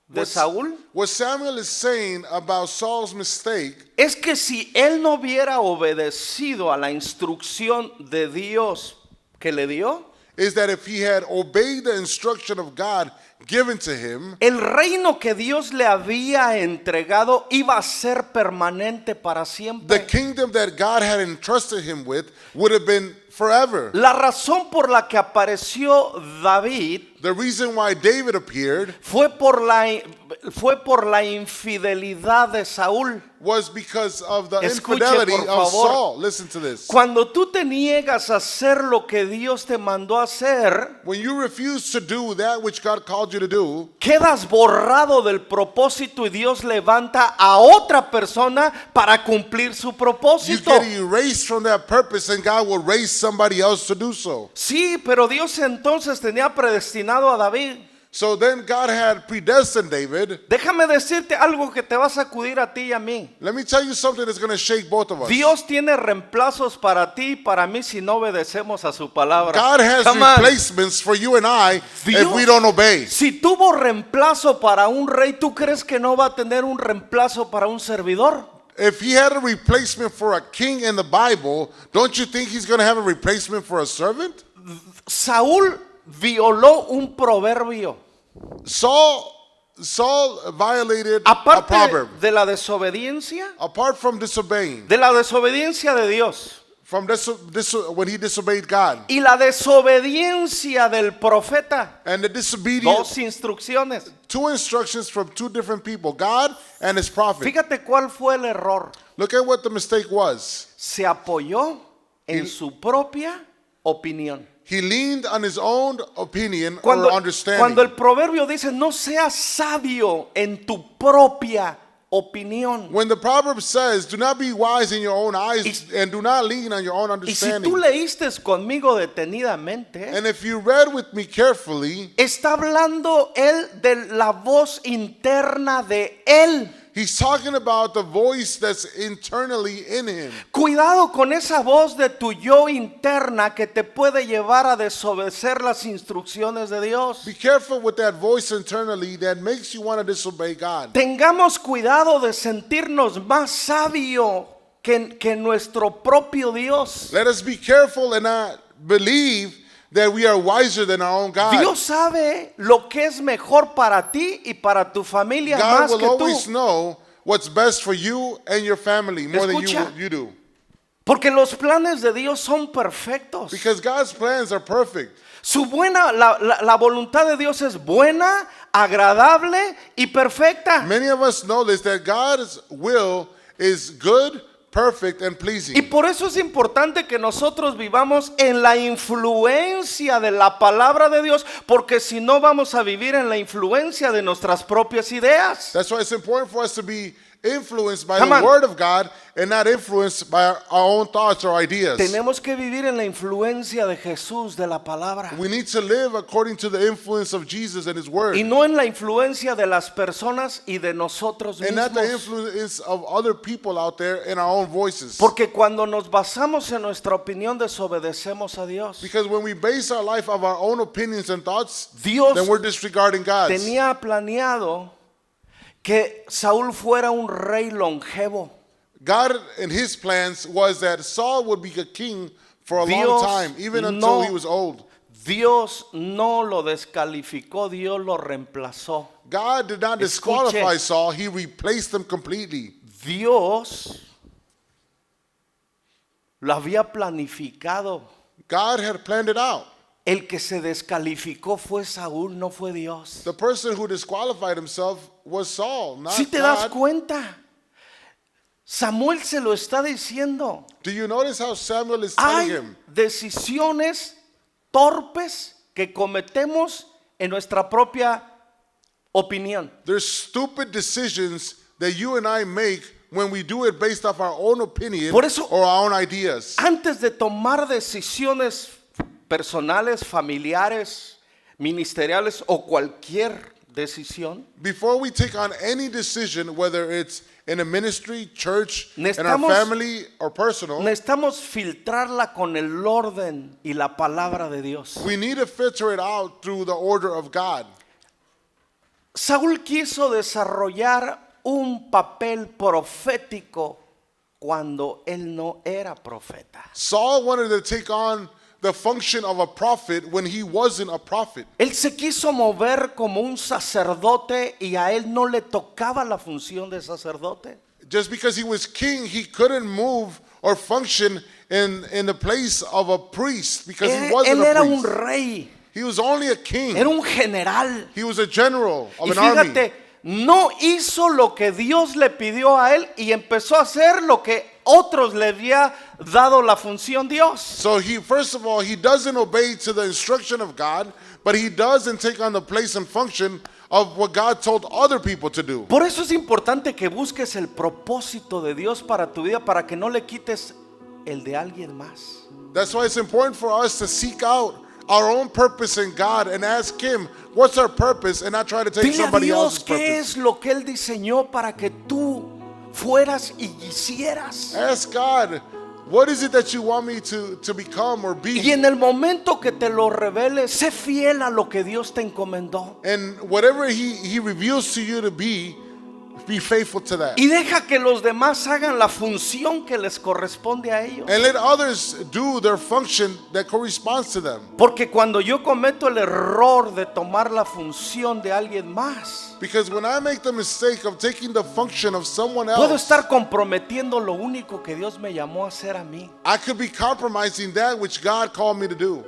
[SPEAKER 1] de Saúl
[SPEAKER 2] What Samuel is saying about Saul's mistake
[SPEAKER 1] es que si él no hubiera obedecido a la instrucción de Dios que le dio,
[SPEAKER 2] is that if he had obeyed the instruction of God given to him,
[SPEAKER 1] el reino que Dios le había entregado iba a ser permanente para
[SPEAKER 2] the
[SPEAKER 1] siempre.
[SPEAKER 2] kingdom that God had entrusted him with would have been forever.
[SPEAKER 1] La razón por la que apareció David
[SPEAKER 2] The reason why David appeared
[SPEAKER 1] fue por la infidelidad de Saúl.
[SPEAKER 2] was because of the
[SPEAKER 1] Escuche,
[SPEAKER 2] infidelity
[SPEAKER 1] por
[SPEAKER 2] of
[SPEAKER 1] favor.
[SPEAKER 2] Saul. Listen to this.
[SPEAKER 1] Cuando tú te niegas a hacer lo que Dios te mandó a hacer,
[SPEAKER 2] When you refuse to do that which God called you to do,
[SPEAKER 1] quedas borrado del propósito y Dios levanta a otra persona para cumplir su
[SPEAKER 2] you
[SPEAKER 1] propósito.
[SPEAKER 2] get erased from that purpose, and God will raise somebody else to do so.
[SPEAKER 1] Sí, pero Dios entonces tenía predestinado a David.
[SPEAKER 2] So then God had predestined David.
[SPEAKER 1] Déjame decirte algo que te va a sacudir a ti y a mí.
[SPEAKER 2] Let me tell you something that's going to shake both of us.
[SPEAKER 1] Dios tiene reemplazos para ti y para mí si no obedecemos a su palabra.
[SPEAKER 2] God has
[SPEAKER 1] Come on.
[SPEAKER 2] replacements for you and I
[SPEAKER 1] Dios,
[SPEAKER 2] if we don't obey.
[SPEAKER 1] si tuvo reemplazo para un rey, ¿tú crees que no va a tener un reemplazo para un servidor?
[SPEAKER 2] If he had a replacement for a king in the Bible, don't you think he's going to have a replacement for a servant?
[SPEAKER 1] Saúl violó un proverbio.
[SPEAKER 2] Saul violated a
[SPEAKER 1] Aparte
[SPEAKER 2] proverb.
[SPEAKER 1] de la desobediencia,
[SPEAKER 2] Apart from disobeying,
[SPEAKER 1] de la desobediencia de Dios
[SPEAKER 2] from when he disobeyed God,
[SPEAKER 1] y la desobediencia del profeta,
[SPEAKER 2] and the disobedience,
[SPEAKER 1] dos instrucciones.
[SPEAKER 2] two instructions from two different people, God and his prophet.
[SPEAKER 1] Fíjate cuál fue el error.
[SPEAKER 2] Look at what the mistake was.
[SPEAKER 1] Se apoyó en su propia opinión.
[SPEAKER 2] He leaned on his own opinion
[SPEAKER 1] Cuando
[SPEAKER 2] or understanding.
[SPEAKER 1] el proverbio dice, no seas sabio en tu propia opinión.
[SPEAKER 2] When the proverb says, "Do not be wise in your own eyes,
[SPEAKER 1] Y-
[SPEAKER 2] and do not lean on your own
[SPEAKER 1] Y si
[SPEAKER 2] understanding."
[SPEAKER 1] tú leíste conmigo detenidamente,
[SPEAKER 2] And if you read with me carefully,
[SPEAKER 1] está hablando él de la voz interna de él.
[SPEAKER 2] he's talking about the voice that's internally in him.
[SPEAKER 1] Cuidado con esa voz de tu yo interna que te puede llevar a desobedecer las instrucciones de Dios.
[SPEAKER 2] Be careful with that voice internally that makes you want to disobey God.
[SPEAKER 1] Tengamos cuidado de sentirnos más sabios que nuestro propio Dios.
[SPEAKER 2] Let us be careful and not believe that we are wiser than our own God.
[SPEAKER 1] Dios sabe lo que es mejor para ti y para tu familia
[SPEAKER 2] God
[SPEAKER 1] más
[SPEAKER 2] will
[SPEAKER 1] que
[SPEAKER 2] always
[SPEAKER 1] tú.
[SPEAKER 2] know what's best for you and your family more than
[SPEAKER 1] Escucha.
[SPEAKER 2] you do.
[SPEAKER 1] Porque los planes de Dios son perfectos.
[SPEAKER 2] Because God's plans are perfect.
[SPEAKER 1] La voluntad de Dios es buena, agradable y perfecta.
[SPEAKER 2] Many of us know this, that God's will is good, perfect, and
[SPEAKER 1] Y
[SPEAKER 2] pleasing.
[SPEAKER 1] por eso es importante que nosotros vivamos en la influencia de la palabra de Dios, porque si no vamos a vivir en la influencia de nuestras propias ideas.
[SPEAKER 2] That's why it's important for us to be influenced by
[SPEAKER 1] Come
[SPEAKER 2] the
[SPEAKER 1] on.
[SPEAKER 2] word of God and not influenced by our own thoughts or ideas.
[SPEAKER 1] Tenemos que vivir en la influencia de Jesús, de la palabra.
[SPEAKER 2] We need to live according to the influence of Jesus and his word,
[SPEAKER 1] Y no en la influencia de las personas y de nosotros
[SPEAKER 2] and not the
[SPEAKER 1] mismos.
[SPEAKER 2] influence of other people out there in our own voices.
[SPEAKER 1] Porque cuando nos basamos en nuestra opinión, desobedecemos a Dios.
[SPEAKER 2] Because when we base our life of our own opinions and thoughts,
[SPEAKER 1] Dios
[SPEAKER 2] then we're disregarding God's.
[SPEAKER 1] tenía planeado que Saúl fuera un rey longevo.
[SPEAKER 2] God in his plans was that Saul would be a king for a long
[SPEAKER 1] Dios
[SPEAKER 2] time, even until
[SPEAKER 1] no-
[SPEAKER 2] he was old.
[SPEAKER 1] Dios no lo descalificó, Dios lo reemplazó.
[SPEAKER 2] God did not
[SPEAKER 1] Escuche.
[SPEAKER 2] disqualify Saul, he replaced him completely.
[SPEAKER 1] Dios lo había planificado.
[SPEAKER 2] God had planned it out.
[SPEAKER 1] El que se descalificó fue Saúl, no fue Dios.
[SPEAKER 2] The person who disqualified himself was Saul, not
[SPEAKER 1] Si te das
[SPEAKER 2] God.
[SPEAKER 1] cuenta, Samuel se lo está diciendo.
[SPEAKER 2] Do you notice how Samuel is telling
[SPEAKER 1] Hay
[SPEAKER 2] him?
[SPEAKER 1] decisiones torpes que cometemos en nuestra propia opinión.
[SPEAKER 2] There's stupid decisions that you and I make when we do it based off our own opinion
[SPEAKER 1] Por eso-
[SPEAKER 2] or our own ideas.
[SPEAKER 1] Antes de tomar decisiones personales, familiares, ministeriales o cualquier decisión,
[SPEAKER 2] Before we take on any decision, whether it's in a ministry, church, in our
[SPEAKER 1] Necesitamos-
[SPEAKER 2] family, or personal,
[SPEAKER 1] necesitamos filtrarla con el orden y la palabra de Dios.
[SPEAKER 2] we need to filter it out through the order of God.
[SPEAKER 1] Saúl quiso desarrollar un papel profético cuando él no era profeta.
[SPEAKER 2] Saul wanted to take on the function of a prophet when he wasn't a prophet.
[SPEAKER 1] Él se quiso mover como un sacerdote y a él no le tocaba la función de sacerdote.
[SPEAKER 2] Just because he was king, he couldn't move or function in the place of a priest because he wasn't
[SPEAKER 1] Él
[SPEAKER 2] a
[SPEAKER 1] era un
[SPEAKER 2] priest.
[SPEAKER 1] rey,
[SPEAKER 2] He was only a king.
[SPEAKER 1] era un general.
[SPEAKER 2] He was a general of
[SPEAKER 1] Y
[SPEAKER 2] an army.
[SPEAKER 1] fíjate, no hizo lo que Dios le pidió a él y empezó a hacer lo que otros le había dado la función Dios.
[SPEAKER 2] So he, first of all, he doesn't obey to the instruction of God, but he doesn't take on the place and function of what God told other people to do.
[SPEAKER 1] Por eso es importante que busques el propósito de Dios para tu vida, para que no le quites el de alguien más.
[SPEAKER 2] That's why it's important for us to seek out our own purpose in God and ask Him, what's our purpose, and not try to take
[SPEAKER 1] Dile a
[SPEAKER 2] somebody
[SPEAKER 1] Dios
[SPEAKER 2] else's
[SPEAKER 1] qué
[SPEAKER 2] purpose.
[SPEAKER 1] es lo que Él diseñó para que tú fueras y hicieras.
[SPEAKER 2] Ask God, what is it that you want me to become or
[SPEAKER 1] Y
[SPEAKER 2] be?
[SPEAKER 1] en el momento que te lo revele, sé fiel a lo que Dios te encomendó.
[SPEAKER 2] And whatever he reveals to you to be faithful to that.
[SPEAKER 1] Y deja que los demás hagan la función que les corresponde a ellos.
[SPEAKER 2] And let others do their function that corresponds to them.
[SPEAKER 1] Porque cuando yo cometo el error de tomar la función de alguien más,
[SPEAKER 2] Because when I make the mistake of taking the function of someone
[SPEAKER 1] puedo
[SPEAKER 2] else,
[SPEAKER 1] estar comprometiendo lo único que Dios me llamó a hacer a mí.
[SPEAKER 2] I could be compromising that which God called me to do.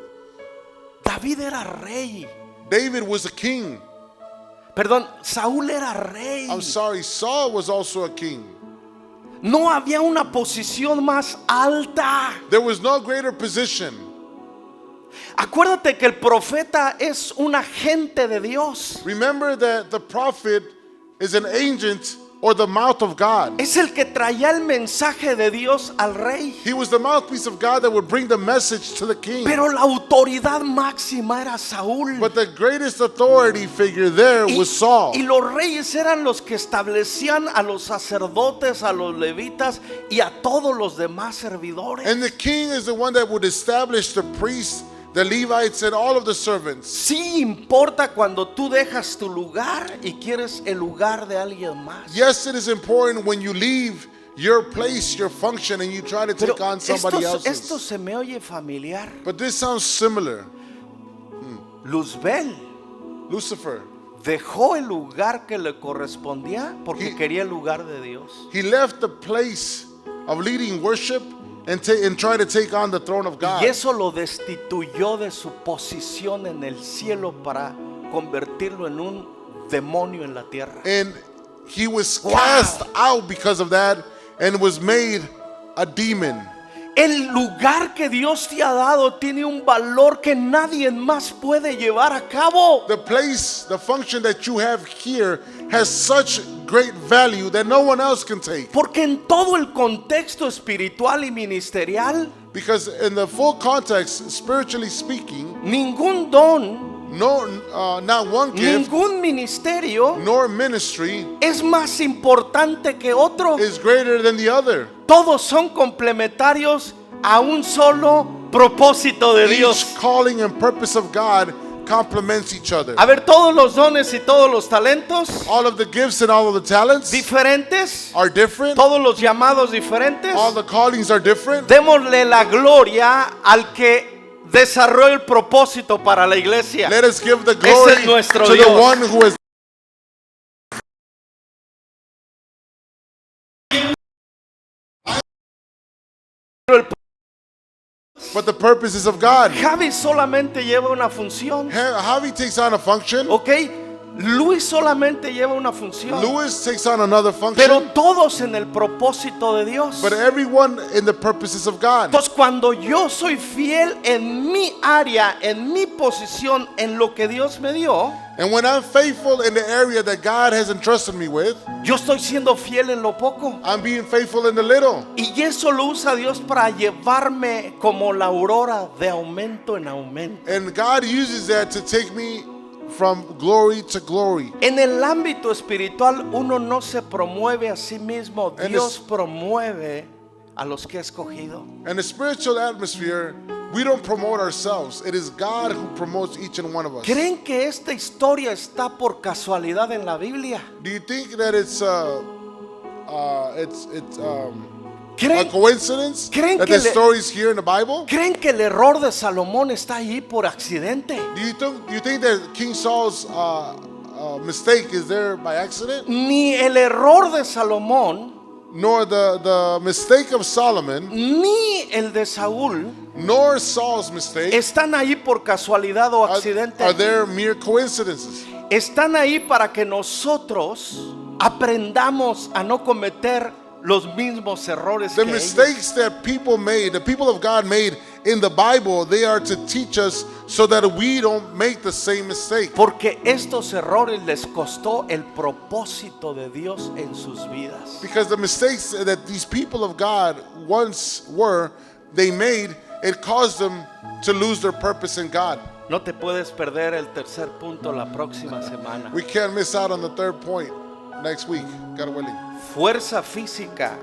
[SPEAKER 1] David era rey.
[SPEAKER 2] David was a king.
[SPEAKER 1] Perdón, Saúl era rey.
[SPEAKER 2] I'm sorry, Saul was also a king.
[SPEAKER 1] No había una posición más alta.
[SPEAKER 2] There was no greater position.
[SPEAKER 1] Acuérdate que el profeta es un agente de Dios.
[SPEAKER 2] Remember that the prophet is an agent or the mouth of God.
[SPEAKER 1] Es el que traía el mensaje de Dios al rey.
[SPEAKER 2] He was the mouthpiece of God that would bring the message to the king.
[SPEAKER 1] Pero la autoridad máxima era Saúl.
[SPEAKER 2] But the greatest authority figure there was Saul.
[SPEAKER 1] Y los reyes eran los que establecían a los sacerdotes, a los levitas y a todos los demás servidores.
[SPEAKER 2] And the king is the one that would establish the priests, the Levites, and all of the servants.
[SPEAKER 1] Sí importa cuando tú dejas tu lugar y quieres el lugar de alguien más.
[SPEAKER 2] Yes, it is important when you leave your place, your function, and you try to
[SPEAKER 1] Pero
[SPEAKER 2] take on somebody
[SPEAKER 1] esto
[SPEAKER 2] else's.
[SPEAKER 1] se me oye familiar.
[SPEAKER 2] But this sounds similar.
[SPEAKER 1] Luzbel
[SPEAKER 2] Lucifer,
[SPEAKER 1] dejó el lugar que le correspondía porque quería el lugar de Dios.
[SPEAKER 2] he left the place of leading worship and try to take on the throne of God.
[SPEAKER 1] Y eso lo destituyó de su posición en el cielo para convertirlo en un demonio en la tierra.
[SPEAKER 2] And he was
[SPEAKER 1] Wow.
[SPEAKER 2] cast out because of that and was made a demon.
[SPEAKER 1] El lugar que Dios te ha dado tiene un valor que nadie más puede llevar a cabo.
[SPEAKER 2] The place, the function that you have here has such great value that no one else can take.
[SPEAKER 1] Porque en todo el contexto espiritual y ministerial,
[SPEAKER 2] Because in the full context, spiritually speaking,
[SPEAKER 1] ningún don,
[SPEAKER 2] not one gift
[SPEAKER 1] ningún ministerio
[SPEAKER 2] nor ministry
[SPEAKER 1] es más importante que otro.
[SPEAKER 2] is greater than the other.
[SPEAKER 1] Todos son complementarios a un solo propósito de Dios.
[SPEAKER 2] Each calling and purpose of God complements each other.
[SPEAKER 1] A ver, todos los dones y todos los talentos
[SPEAKER 2] All of the gifts and all of the talents
[SPEAKER 1] diferentes,
[SPEAKER 2] are different.
[SPEAKER 1] todos los llamados diferentes.
[SPEAKER 2] All the callings are different.
[SPEAKER 1] Démosle la gloria al que desarrolló el propósito para la iglesia.
[SPEAKER 2] Let us give the glory
[SPEAKER 1] Ese es nuestro
[SPEAKER 2] to
[SPEAKER 1] Dios.
[SPEAKER 2] the one who is. But the purposes of God.
[SPEAKER 1] Javi solamente lleva una función,
[SPEAKER 2] Javi takes on a function.
[SPEAKER 1] ¿ok? Luis solamente lleva una función,
[SPEAKER 2] Louis takes on another
[SPEAKER 1] pero
[SPEAKER 2] function.
[SPEAKER 1] todos en el propósito de Dios.
[SPEAKER 2] But everyone in the purposes of God.
[SPEAKER 1] Entonces, cuando yo soy fiel en mi área, en mi posición, en lo que Dios me dio,
[SPEAKER 2] And when I'm faithful in the area that God has entrusted me with,
[SPEAKER 1] yo estoy siendo fiel en lo poco.
[SPEAKER 2] I'm being faithful in the little.
[SPEAKER 1] Y eso lo usa Dios para llevarme como la aurora de aumento en aumento.
[SPEAKER 2] And God uses that to take me from glory to glory.
[SPEAKER 1] En el ámbito espiritual uno no se promueve a sí mismo,
[SPEAKER 2] En
[SPEAKER 1] Dios promueve a los que ha escogido.
[SPEAKER 2] In the spiritual atmosphere, we don't promote ourselves. It is God who promotes each and one of us.
[SPEAKER 1] ¿Creen que esta historia está por casualidad en la Biblia?
[SPEAKER 2] Do you think that it's a
[SPEAKER 1] ¿Creen,
[SPEAKER 2] coincidence
[SPEAKER 1] creen
[SPEAKER 2] that
[SPEAKER 1] que
[SPEAKER 2] the
[SPEAKER 1] le-
[SPEAKER 2] story is here in the Bible?
[SPEAKER 1] ¿Creen que el error de Salomón está ahí por accidente?
[SPEAKER 2] Do you think that King Saul's mistake is there by accident?
[SPEAKER 1] Ni el error de Salomón,
[SPEAKER 2] Nor the mistake of Solomon,
[SPEAKER 1] ni el de Saúl
[SPEAKER 2] nor Saul's mistake
[SPEAKER 1] están ahí por casualidad o
[SPEAKER 2] are
[SPEAKER 1] accidente.
[SPEAKER 2] there mere coincidences.
[SPEAKER 1] Están ahí para que nosotros aprendamos a no cometer los mismos errores que
[SPEAKER 2] The
[SPEAKER 1] ellos.
[SPEAKER 2] mistakes that people made, the people of God made in the Bible, they are to teach us so that we don't make the same mistake.
[SPEAKER 1] Porque estos errores les costó el propósito de Dios en sus vidas.
[SPEAKER 2] Because the mistakes that these people of God once they made, it caused them to lose their purpose in God.
[SPEAKER 1] No te puedes perder el tercer punto la próxima semana.
[SPEAKER 2] We can't miss out on the third point next week, God willing.
[SPEAKER 1] Fuerza física